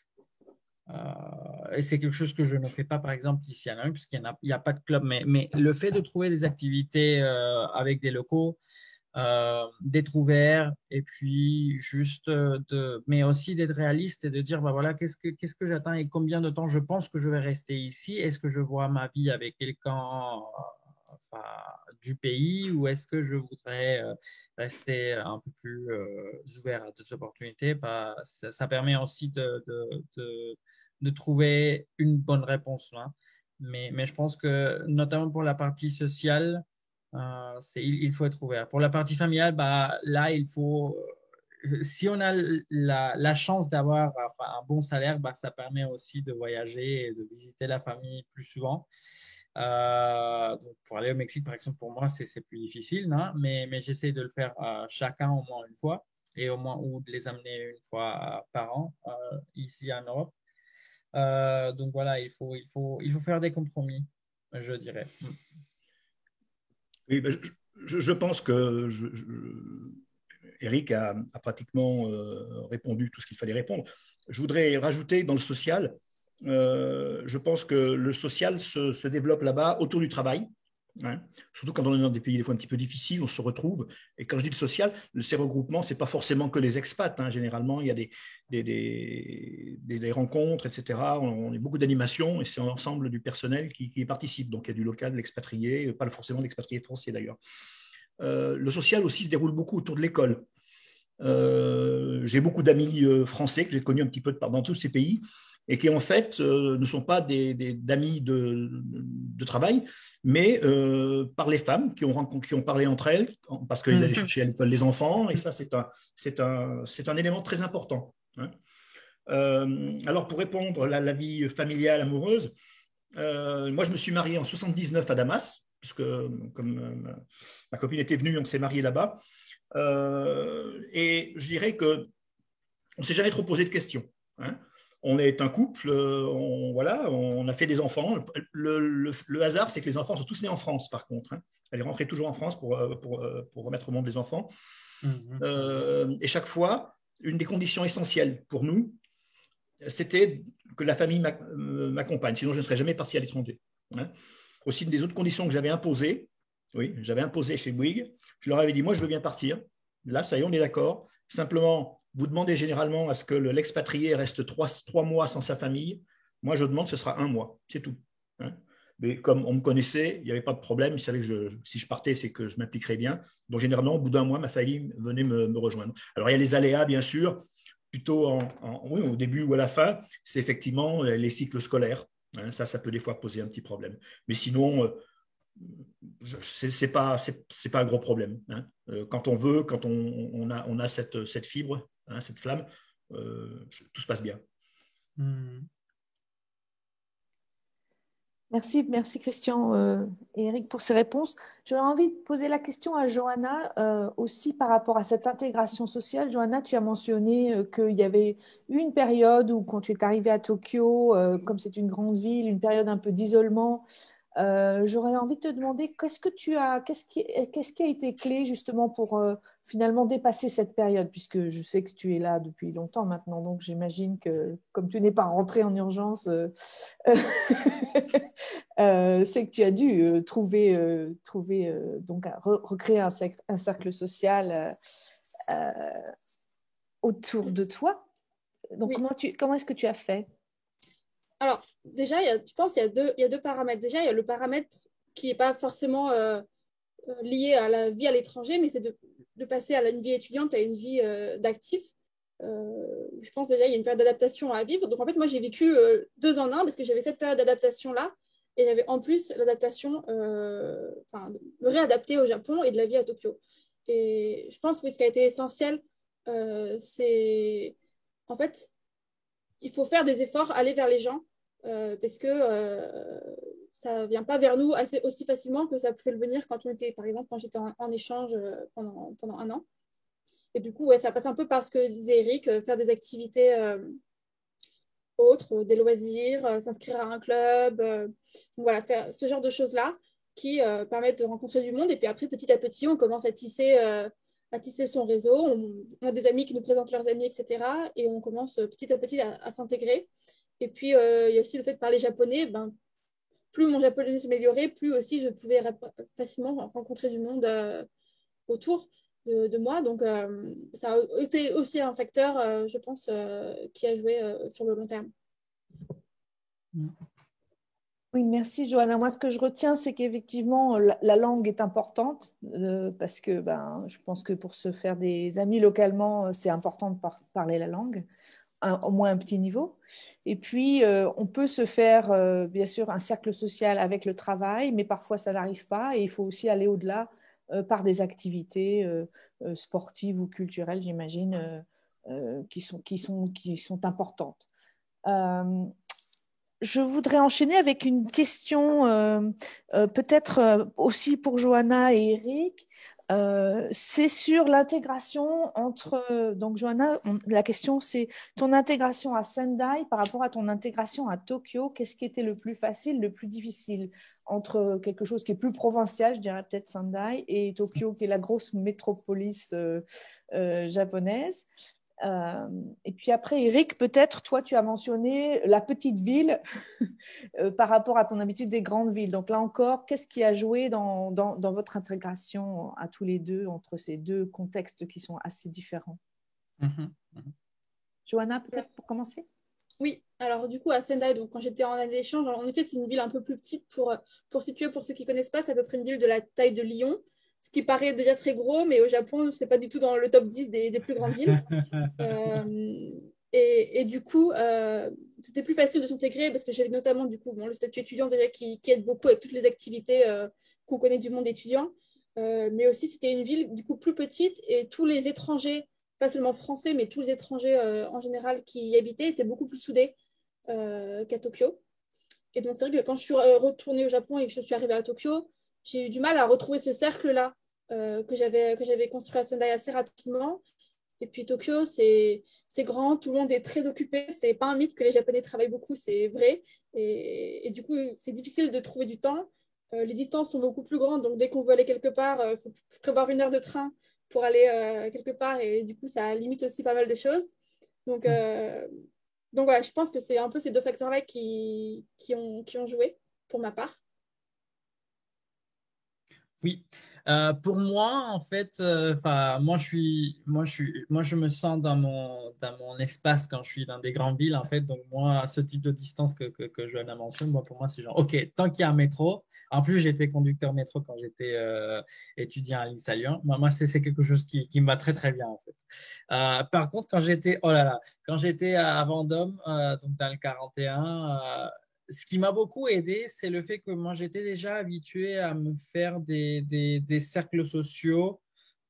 Et c'est quelque chose que je ne fais pas, par exemple, ici à Nîmes, puisqu'il n'y a pas de club. Mais le fait de trouver des activités avec des locaux, d'être ouvert et puis juste mais aussi d'être réaliste et de dire, bah voilà, qu'est-ce que j'attends et combien de temps je pense que je vais rester ici? Est-ce que je vois ma vie avec quelqu'un enfin, du pays ou est-ce que je voudrais rester un peu plus ouvert à d'autres opportunités? Bah, ça permet aussi de trouver une bonne réponse là. Mais je pense que notamment pour la partie sociale, il faut être ouvert. Pour la partie familiale, bah, là, il faut, si on a la chance d'avoir enfin, un bon salaire, bah, ça permet aussi de voyager et de visiter la famille plus souvent. Donc pour aller au Mexique, par exemple, pour moi, c'est plus difficile, non? Mais j'essaie de le faire chacun au moins une fois et au moins ou de les amener une fois par an ici en Europe. Donc voilà, il faut faire des compromis, je dirais. Oui, ben, je pense que Eric a pratiquement répondu tout ce qu'il fallait répondre. Je voudrais rajouter dans le social, je pense que le social se développe là-bas autour du travail. Hein. Surtout quand on est dans des pays des fois un petit peu difficiles, on se retrouve. Et quand je dis le social, ces regroupements, ce n'est pas forcément que les expats. Hein. Généralement, il y a des rencontres, etc. On a beaucoup d'animations et c'est l'ensemble du personnel qui y participe. Donc, il y a du local, de l'expatrié, pas forcément de l'expatrié français d'ailleurs. Le social aussi se déroule beaucoup autour de l'école. J'ai beaucoup d'amis français que j'ai connus un petit peu dans tous ces pays et qui en fait ne sont pas d'amis de travail, mais par les femmes qui ont parlé entre elles parce qu'ils allaient chercher à l'école les enfants, et ça c'est un élément très important. Hein. Alors pour répondre à la vie familiale, amoureuse, moi je me suis marié en 79 à Damas, puisque comme ma copine était venue, on s'est marié là-bas. Et je dirais qu'on ne s'est jamais trop posé de questions. Hein. On est un couple, on a fait des enfants. Le hasard, c'est que les enfants sont tous nés en France, par contre. Hein. Elle est rentrée toujours en France pour remettre au monde les enfants. Et chaque fois, une des conditions essentielles pour nous, c'était que la famille m'accompagne. Sinon, je ne serais jamais parti à l'étranger. Hein. Aussi, une des autres conditions que j'avais imposées, chez Bouygues, je leur avais dit, moi, je veux bien partir. Là, ça y est, on est d'accord. Simplement, vous demandez généralement à ce que l'expatrié reste 3 mois sans sa famille. Moi, je demande, ce sera 1 mois. C'est tout. Hein. Mais comme on me connaissait, il n'y avait pas de problème. Ils savaient que si je partais, c'est que je m'impliquerais bien. Donc, généralement, au bout d'1 mois, ma famille venait me rejoindre. Alors, il y a les aléas, bien sûr. Plutôt au début ou à la fin, c'est effectivement les cycles scolaires. Hein. Ça peut des fois poser un petit problème. Mais sinon, c'est pas un gros problème. Hein. Quand on veut, quand on a cette fibre, hein, cette flamme, tout se passe bien. Merci Christian et Eric pour ces réponses. J'aurais envie de poser la question à Johanna aussi par rapport à cette intégration sociale. Johanna, tu as mentionné qu'il y avait une période où quand tu es arrivée à Tokyo, comme c'est une grande ville, une période un peu d'isolement. J'aurais envie de te demander qu'est-ce qui a été clé justement pour finalement dépasser cette période, puisque je sais que tu es là depuis longtemps maintenant, donc j'imagine que comme tu n'es pas rentré en urgence, c'est que tu as dû donc recréer un cercle social autour de toi. Donc comment est-ce que tu as fait? Alors, déjà, je pense qu'il y a deux paramètres. Déjà, il y a le paramètre qui n'est pas forcément lié à la vie à l'étranger, mais c'est de passer à une vie étudiante à une vie d'actif. Je pense déjà il y a une période d'adaptation à vivre. Donc, en fait, moi, j'ai vécu 2 en 1 parce que j'avais cette période d'adaptation-là et j'avais en plus l'adaptation, de me réadapter au Japon et de la vie à Tokyo. Et je pense que ce qui a été essentiel, c'est en fait, il faut faire des efforts, aller vers les gens, parce que ça ne vient pas vers nous aussi facilement que ça pouvait le venir quand on était, par exemple, quand j'étais en échange pendant 1 an. Et du coup, ça passe un peu par ce que disait Eric, faire des activités autres, des loisirs, s'inscrire à un club, donc voilà, faire ce genre de choses-là qui permettent de rencontrer du monde. Et puis après, petit à petit, on commence à tisser son réseau. On a des amis qui nous présentent leurs amis, etc. Et on commence petit à petit à s'intégrer. Et puis, il y a aussi le fait de parler japonais. Ben, plus mon japonais s'améliorait, plus aussi je pouvais facilement rencontrer du monde autour de moi. Donc, ça a été aussi un facteur, je pense, qui a joué sur le long terme. Oui, merci Johanna. Moi, ce que je retiens, c'est qu'effectivement, la langue est importante parce que je pense que pour se faire des amis localement, c'est important de parler la langue, au moins un petit niveau. Et puis, on peut se faire, bien sûr, un cercle social avec le travail, mais parfois, ça n'arrive pas et il faut aussi aller au-delà par des activités sportives ou culturelles, j'imagine, qui sont importantes. Je voudrais enchaîner avec une question peut-être aussi pour Johanna et Eric. C'est sur l'intégration entre… Donc, Johanna, la question, c'est ton intégration à Sendai par rapport à ton intégration à Tokyo. Qu'est-ce qui était le plus facile, le plus difficile entre quelque chose qui est plus provincial, je dirais peut-être Sendai, et Tokyo, qui est la grosse métropolis japonaise? Et puis après, Eric, peut-être, toi, tu as mentionné la petite ville par rapport à ton habitude des grandes villes. Donc là encore, qu'est-ce qui a joué dans votre intégration à tous les deux entre ces deux contextes qui sont assez différents? Johanna, peut-être pour commencer? Oui, alors du coup, à Sendai, donc, quand j'étais en année d'échange, en effet, c'est une ville un peu plus petite pour situer, pour ceux qui ne connaissent pas, c'est à peu près une ville de la taille de Lyon, ce qui paraît déjà très gros, mais au Japon, ce n'est pas du tout dans le top 10 des plus grandes villes. Et du coup, c'était plus facile de s'intégrer parce que j'avais notamment du coup, le statut étudiant déjà qui aide beaucoup avec toutes les activités qu'on connaît du monde étudiant. Mais aussi, c'était une ville du coup plus petite et tous les étrangers, pas seulement français, mais tous les étrangers en général qui y habitaient étaient beaucoup plus soudés qu'à Tokyo. Et donc, c'est vrai que quand je suis retournée au Japon et que je suis arrivée à Tokyo, j'ai eu du mal à retrouver ce cercle-là que j'avais construit à Sendai assez rapidement. Et puis Tokyo, c'est grand, tout le monde est très occupé. C'est pas un mythe que les Japonais travaillent beaucoup, c'est vrai. Et du coup, c'est difficile de trouver du temps. Les distances sont beaucoup plus grandes, donc dès qu'on veut aller quelque part, il faut prévoir 1 heure de train pour aller quelque part. Et du coup, ça limite aussi pas mal de choses. Donc voilà, je pense que c'est un peu ces deux facteurs-là qui ont joué pour ma part. Oui. Pour moi, en fait, moi, je me sens dans mon espace quand je suis dans des grandes villes, en fait. Donc, moi, ce type de distance que Johanna mentionne, moi, pour moi, c'est genre, OK, tant qu'il y a un métro. En plus, j'étais conducteur métro quand j'étais étudiant à l'INSA Lyon. Moi, c'est quelque chose qui me va très, très bien, en fait. Par contre, quand j'étais à Vendôme, donc dans le 41, ce qui m'a beaucoup aidé, c'est le fait que moi, j'étais déjà habitué à me faire des cercles sociaux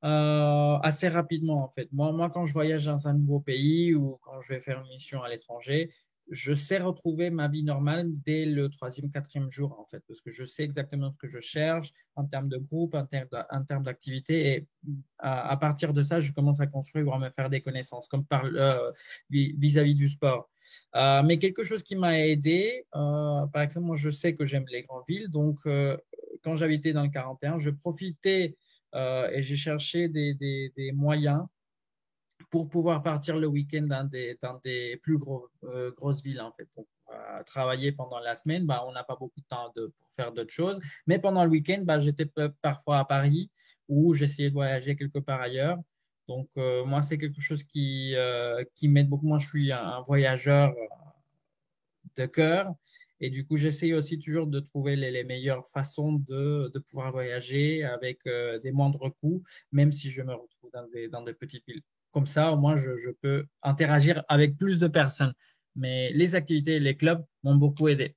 assez rapidement, en fait. Moi, quand je voyage dans un nouveau pays ou quand je vais faire une mission à l'étranger, je sais retrouver ma vie normale dès le 3e, 4e jour, en fait, parce que je sais exactement ce que je cherche en termes de groupe, en termes d'activité. Et à partir de ça, je commence à construire ou à me faire des connaissances, comme vis-à-vis du sport. Mais quelque chose qui m'a aidé, par exemple, moi je sais que j'aime les grandes villes, donc quand j'habitais dans le 41, je profitais et j'ai cherché des moyens pour pouvoir partir le week-end dans des plus grosses villes en fait. Donc, travailler pendant la semaine, on n'a pas beaucoup de temps pour faire d'autres choses, mais pendant le week-end, j'étais parfois à Paris ou j'essayais de voyager quelque part ailleurs. Donc, moi, c'est quelque chose qui m'aide beaucoup. Moi, je suis un voyageur de cœur. Et du coup, j'essaye aussi toujours de trouver les meilleures façons de pouvoir voyager avec des moindres coûts, même si je me retrouve dans des petites villes. Comme ça, au moins, je peux interagir avec plus de personnes. Mais les activités et les clubs m'ont beaucoup aidé.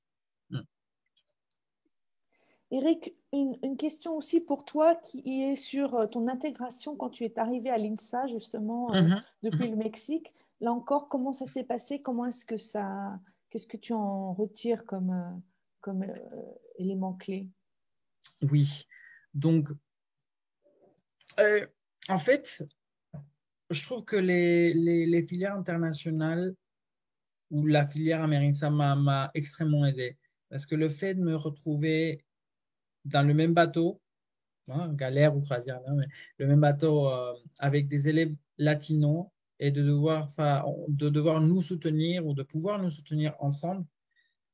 Eric, une question aussi pour toi qui est sur ton intégration quand tu es arrivé à l'INSA, justement, depuis le Mexique. Là encore, comment ça s'est passé? Qu'est-ce que tu en retires comme élément clé? Oui, donc, en fait, je trouve que les filières internationales où la filière Amerinsa m'a extrêmement aidé. Parce que le fait de me retrouver dans le même bateau, hein, galère ou croisière, là, mais le même bateau avec des élèves latinos et de devoir nous soutenir ou de pouvoir nous soutenir ensemble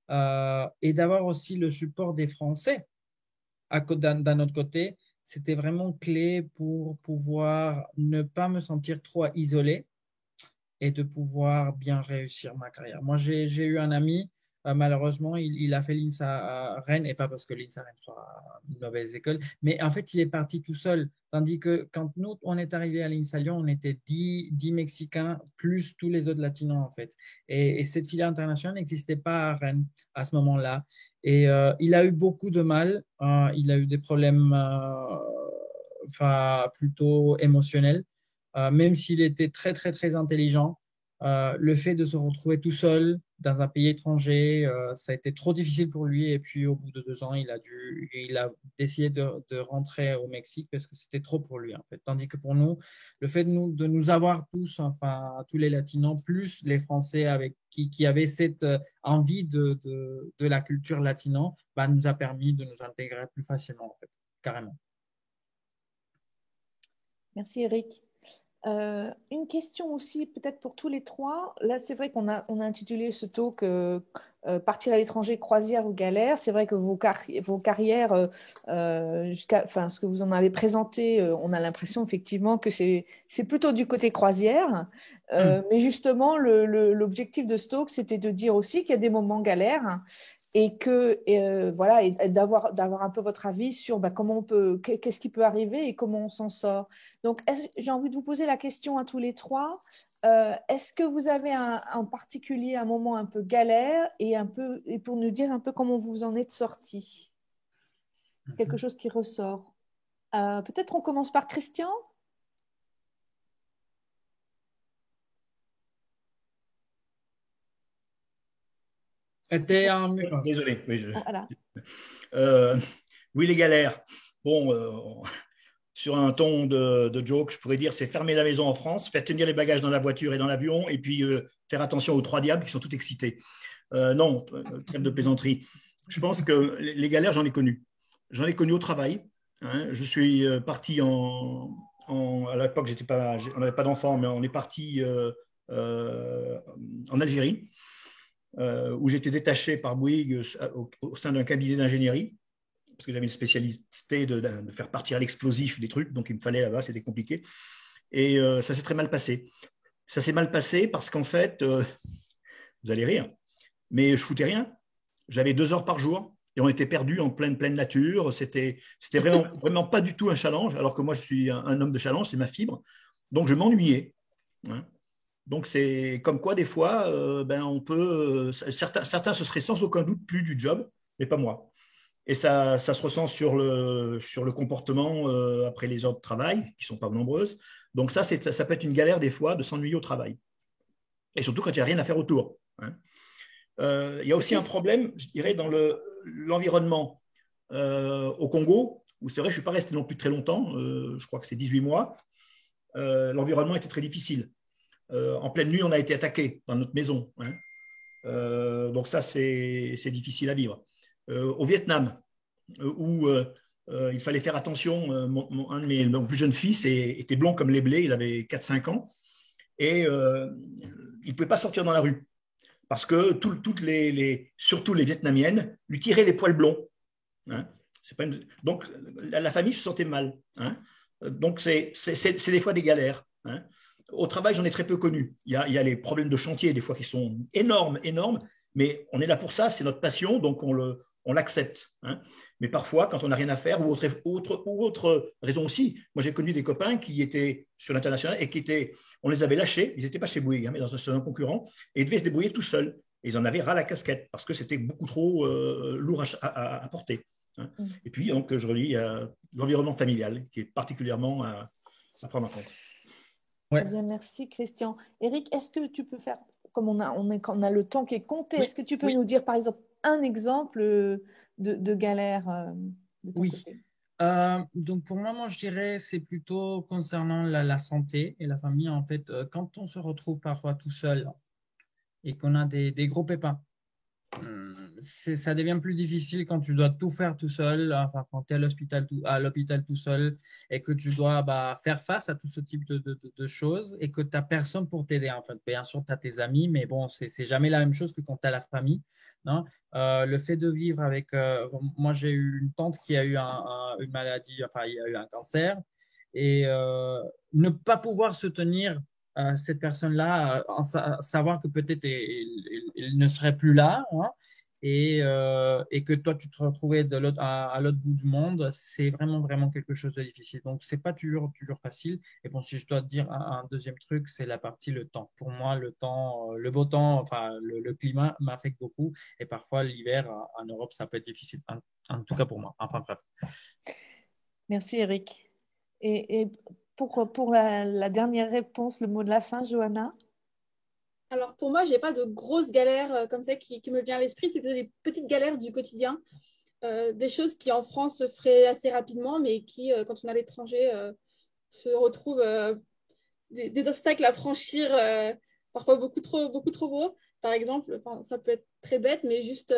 et d'avoir aussi le support des Français d'un autre côté, c'était vraiment clé pour pouvoir ne pas me sentir trop isolé et de pouvoir bien réussir ma carrière. Moi, j'ai eu un ami, malheureusement, il a fait l'INSA à Rennes, et pas parce que l'INSA à Rennes soit une mauvaise école, mais en fait, il est parti tout seul. Tandis que quand nous, on est arrivé à l'INSA Lyon, on était 10 Mexicains, plus tous les autres latinos, en fait. Et cette filière internationale n'existait pas à Rennes à ce moment-là. Et il a eu beaucoup de mal, il a eu des problèmes plutôt émotionnels. Même s'il était très, très, très intelligent, le fait de se retrouver tout seul dans un pays étranger, ça a été trop difficile pour lui. Et puis, au bout de 2 ans, il a décidé de rentrer au Mexique parce que c'était trop pour lui, en fait. Tandis que pour nous, le fait de nous avoir tous, enfin, tous les Latinos, plus les Français qui avaient cette envie de la culture latino, bah, nous a permis de nous intégrer plus facilement, en fait, carrément. Merci, Eric. Une question aussi, peut-être pour tous les trois. Là, c'est vrai qu'on a intitulé ce talk Partir à l'étranger, croisière ou galère. C'est vrai que vos carrières, enfin, ce que vous en avez présenté, on a l'impression effectivement que c'est plutôt du côté croisière. Mais justement, l'objectif de ce talk, c'était de dire aussi qu'il y a des moments galères. Et voilà, et d'avoir un peu votre avis sur comment qu'est-ce qui peut arriver et comment on s'en sort. Donc, j'ai envie de vous poser la question à tous les trois. Est-ce que vous avez en particulier un moment un peu galère et pour nous dire un peu comment vous en êtes sorti? Quelque chose qui ressort. Peut-être on commence par Christian. Désolé. Oui, Voilà. Oui, les galères. Bon, sur un ton de joke, je pourrais dire c'est fermer la maison en France, faire tenir les bagages dans la voiture et dans l'avion, et puis faire attention aux 3 diables qui sont tout excités. Non, trêve de plaisanterie. Je pense que les galères, j'en ai connu. J'en ai connu au travail. Hein. Je suis parti à l'époque, on n'avait pas d'enfants, mais on est parti en Algérie. Où j'étais détaché par Bouygues au sein d'un cabinet d'ingénierie, parce que j'avais une spécialité de faire partir à l'explosif des trucs, donc il me fallait là-bas, c'était compliqué. Et ça s'est très mal passé. Ça s'est mal passé parce qu'en fait, vous allez rire, mais je foutais rien. J'avais 2 heures par jour et on était perdus en pleine nature. C'était vraiment pas du tout un challenge, alors que moi, je suis un homme de challenge, c'est ma fibre. Donc, je m'ennuyais. Hein. Donc, c'est comme quoi, des fois, on peut. Certains, ce serait sans aucun doute plus du job, mais pas moi. Et ça se ressent sur le comportement après les heures de travail, qui ne sont pas nombreuses. Donc, ça peut être une galère, des fois, de s'ennuyer au travail. Et surtout quand il n'y a rien à faire autour. Hein. Il y a aussi un problème, je dirais, dans l'environnement. Au Congo, où c'est vrai, je ne suis pas resté non plus très longtemps, je crois que c'est 18 mois, l'environnement était très difficile. En pleine nuit, on a été attaqué dans notre maison. Hein. Donc ça, c'est difficile à vivre. Au Vietnam, où il fallait faire attention, un de mes plus jeunes fils était blond comme les blés, il avait 4-5 ans, et il ne pouvait pas sortir dans la rue, parce que surtout les Vietnamiennes lui tiraient les poils blonds. Hein. Donc la famille se sentait mal. Hein. Donc c'est des fois des galères. Hein. Au travail, j'en ai très peu connu. Il y a les problèmes de chantier, des fois, qui sont énormes, mais on est là pour ça, c'est notre passion, donc on l'accepte. Hein. Mais parfois, quand on n'a rien à faire, ou autre raison aussi, moi j'ai connu des copains qui étaient sur l'international et on les avait lâchés, ils n'étaient pas chez Bouygues, mais dans un concurrent, et ils devaient se débrouiller tout seuls. Et ils en avaient ras la casquette, parce que c'était beaucoup trop lourd à porter. Hein. Et puis, donc, je relis l'environnement familial, qui est particulièrement à prendre en compte. Ouais. Très bien, merci Christian. Eric, est-ce que tu peux faire, comme on a le temps qui est compté, est-ce que tu peux nous dire par exemple un exemple de galère de ton côté? Donc pour moi, je dirais c'est plutôt concernant la santé et la famille. En fait, quand on se retrouve parfois tout seul et qu'on a des gros pépins. Ça devient plus difficile quand tu dois tout faire tout seul, enfin, quand tu es à l'hôpital tout seul et que tu dois faire face à tout ce type de choses et que tu n'as personne pour t'aider. En fait, bien sûr, tu as tes amis, mais bon, c'est jamais la même chose que quand tu as la famille. Non. Le fait de vivre avec. Moi, j'ai eu une tante qui a eu une maladie, enfin, il y a eu un cancer et ne pas pouvoir se tenir cette personne-là, savoir que peut-être il ne serait plus là, hein, et que toi, tu te retrouvais à l'autre bout du monde, c'est vraiment, vraiment quelque chose de difficile. Donc, c'est pas toujours facile. Et bon, si je dois te dire un deuxième truc, c'est la partie le temps. Pour moi, le temps, le beau temps, enfin, le climat m'affecte beaucoup. Et parfois, l'hiver en Europe, ça peut être difficile. En tout cas pour moi. Enfin, bref. Merci, Eric. Et pour la dernière réponse, le mot de la fin, Johanna? Alors pour moi, j'ai pas de grosses galères comme ça qui me vient à l'esprit. C'est plutôt des petites galères du quotidien, des choses qui en France se feraient assez rapidement, mais qui, quand on est à l'étranger, se retrouvent des obstacles à franchir, parfois beaucoup trop beaux. Par exemple, ça peut être très bête, mais juste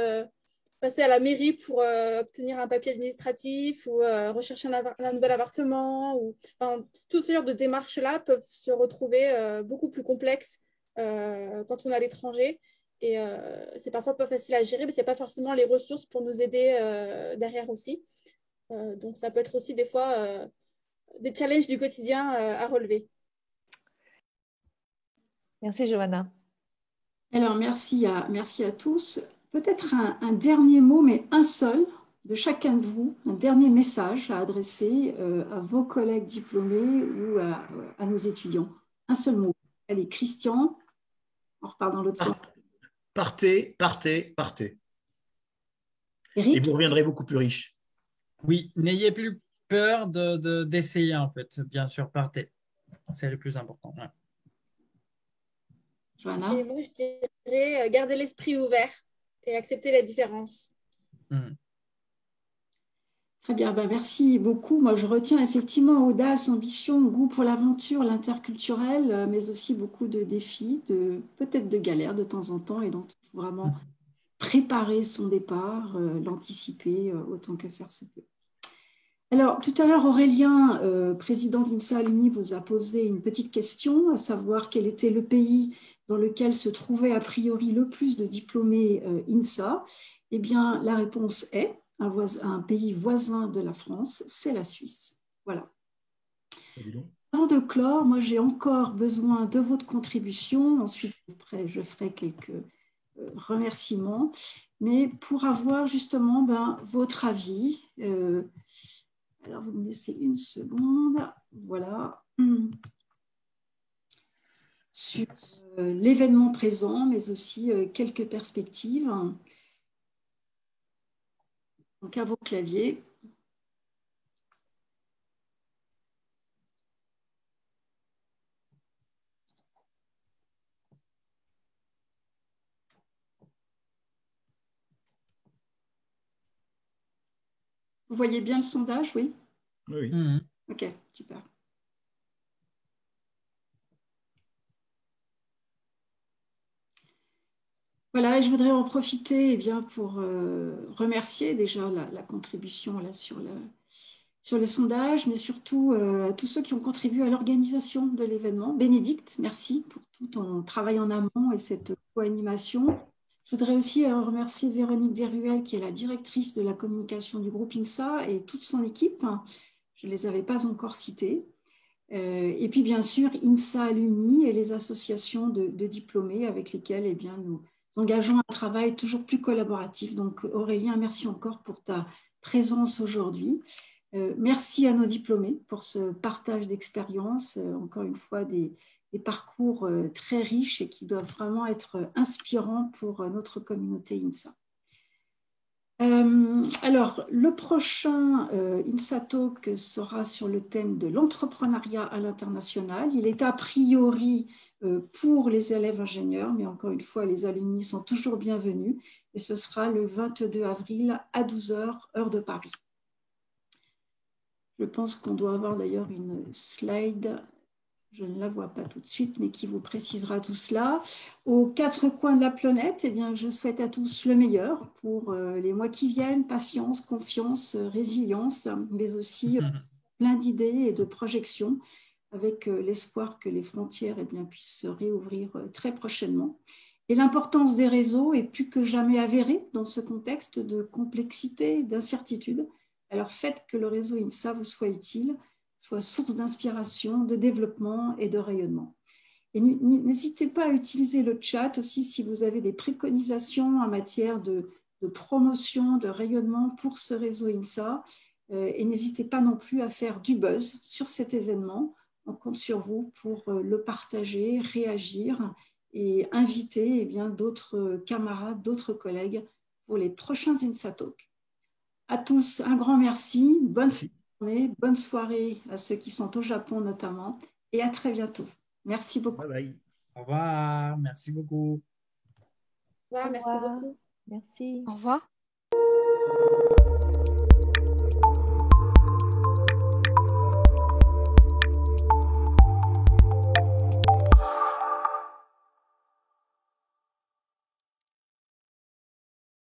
passer à la mairie pour obtenir un papier administratif ou rechercher un nouvel appartement. Tout ce genre de démarches-là peuvent se retrouver beaucoup plus complexes quand on est à l'étranger. Et c'est parfois pas facile à gérer, mais il n'y a pas forcément les ressources pour nous aider derrière aussi. Donc ça peut être aussi des fois des challenges du quotidien à relever. Merci, Johanna. Alors, merci à tous. Peut-être un dernier mot, mais un seul, de chacun de vous, un dernier message à adresser à vos collègues diplômés ou à nos étudiants. Un seul mot. Allez, Christian, on repart dans l'autre sens. Partez, partez, partez. Eric? Et vous reviendrez beaucoup plus riche. Oui, n'ayez plus peur d'essayer, en fait. Bien sûr, partez. C'est le plus important. Ouais. Johanna? Et moi, je dirais garder l'esprit ouvert et accepter la différence. Très bien, ben merci beaucoup. Moi, je retiens effectivement audace, ambition, goût pour l'aventure, l'interculturel, mais aussi beaucoup de défis, peut-être de galères de temps en temps, et donc il faut vraiment préparer son départ, l'anticiper autant que faire se peut. Alors, tout à l'heure, Aurélien, président d'INSA Alumni, vous a posé une petite question, à savoir quel était le pays dans lequel se trouvait a priori le plus de diplômés INSA. Eh bien, la réponse est un pays voisin de la France, c'est la Suisse. Voilà. Avant de clore, moi, j'ai encore besoin de votre contribution. Ensuite, je ferai quelques remerciements. Mais pour avoir justement votre avis, alors vous me laissez une seconde, voilà, sur l'événement présent, mais aussi quelques perspectives. Donc à vos claviers. Vous voyez bien le sondage, oui? Oui. Ok, super. Voilà, et je voudrais en profiter pour remercier déjà la contribution là, sur le sondage, mais surtout à tous ceux qui ont contribué à l'organisation de l'événement. Bénédicte, merci pour tout ton travail en amont et cette co-animation. Je voudrais aussi remercier Véronique Desruelles, qui est la directrice de la communication du groupe INSA, et toute son équipe. Je ne les avais pas encore citées. Et puis, bien sûr, INSA Alumni et les associations de diplômés avec lesquelles nous engageons un travail toujours plus collaboratif. Donc, Aurélien, merci encore pour ta présence aujourd'hui. Merci à nos diplômés pour ce partage d'expériences. Encore une fois, des parcours très riches et qui doivent vraiment être inspirants pour notre communauté INSA. Alors, le prochain INSA Talk sera sur le thème de l'entrepreneuriat à l'international. Il est a priori pour les élèves ingénieurs, mais encore une fois, les alumni sont toujours bienvenus. Et ce sera le 22 avril à 12h, heure de Paris. Je pense qu'on doit avoir d'ailleurs une slide je ne la vois pas tout de suite, mais qui vous précisera tout cela. Aux quatre coins de la planète, eh bien, je souhaite à tous le meilleur pour les mois qui viennent, patience, confiance, résilience, mais aussi plein d'idées et de projections, avec l'espoir que les frontières eh bien, puissent se réouvrir très prochainement. Et l'importance des réseaux est plus que jamais avérée dans ce contexte de complexité, d'incertitude. Alors faites que le réseau INSA vous soit utile, soit source d'inspiration, de développement et de rayonnement. Et n'hésitez pas à utiliser le chat aussi si vous avez des préconisations en matière de promotion, de rayonnement pour ce réseau INSA. Et n'hésitez pas non plus à faire du buzz sur cet événement. On compte sur vous pour le partager, réagir et inviter eh bien, d'autres camarades, d'autres collègues pour les prochains INSA Talks. À tous, un grand merci. Bonne journée, bonne soirée à ceux qui sont au Japon notamment et à très bientôt. Merci beaucoup. Bye bye. Au revoir, merci beaucoup. Au revoir, merci beaucoup. Merci. Au revoir.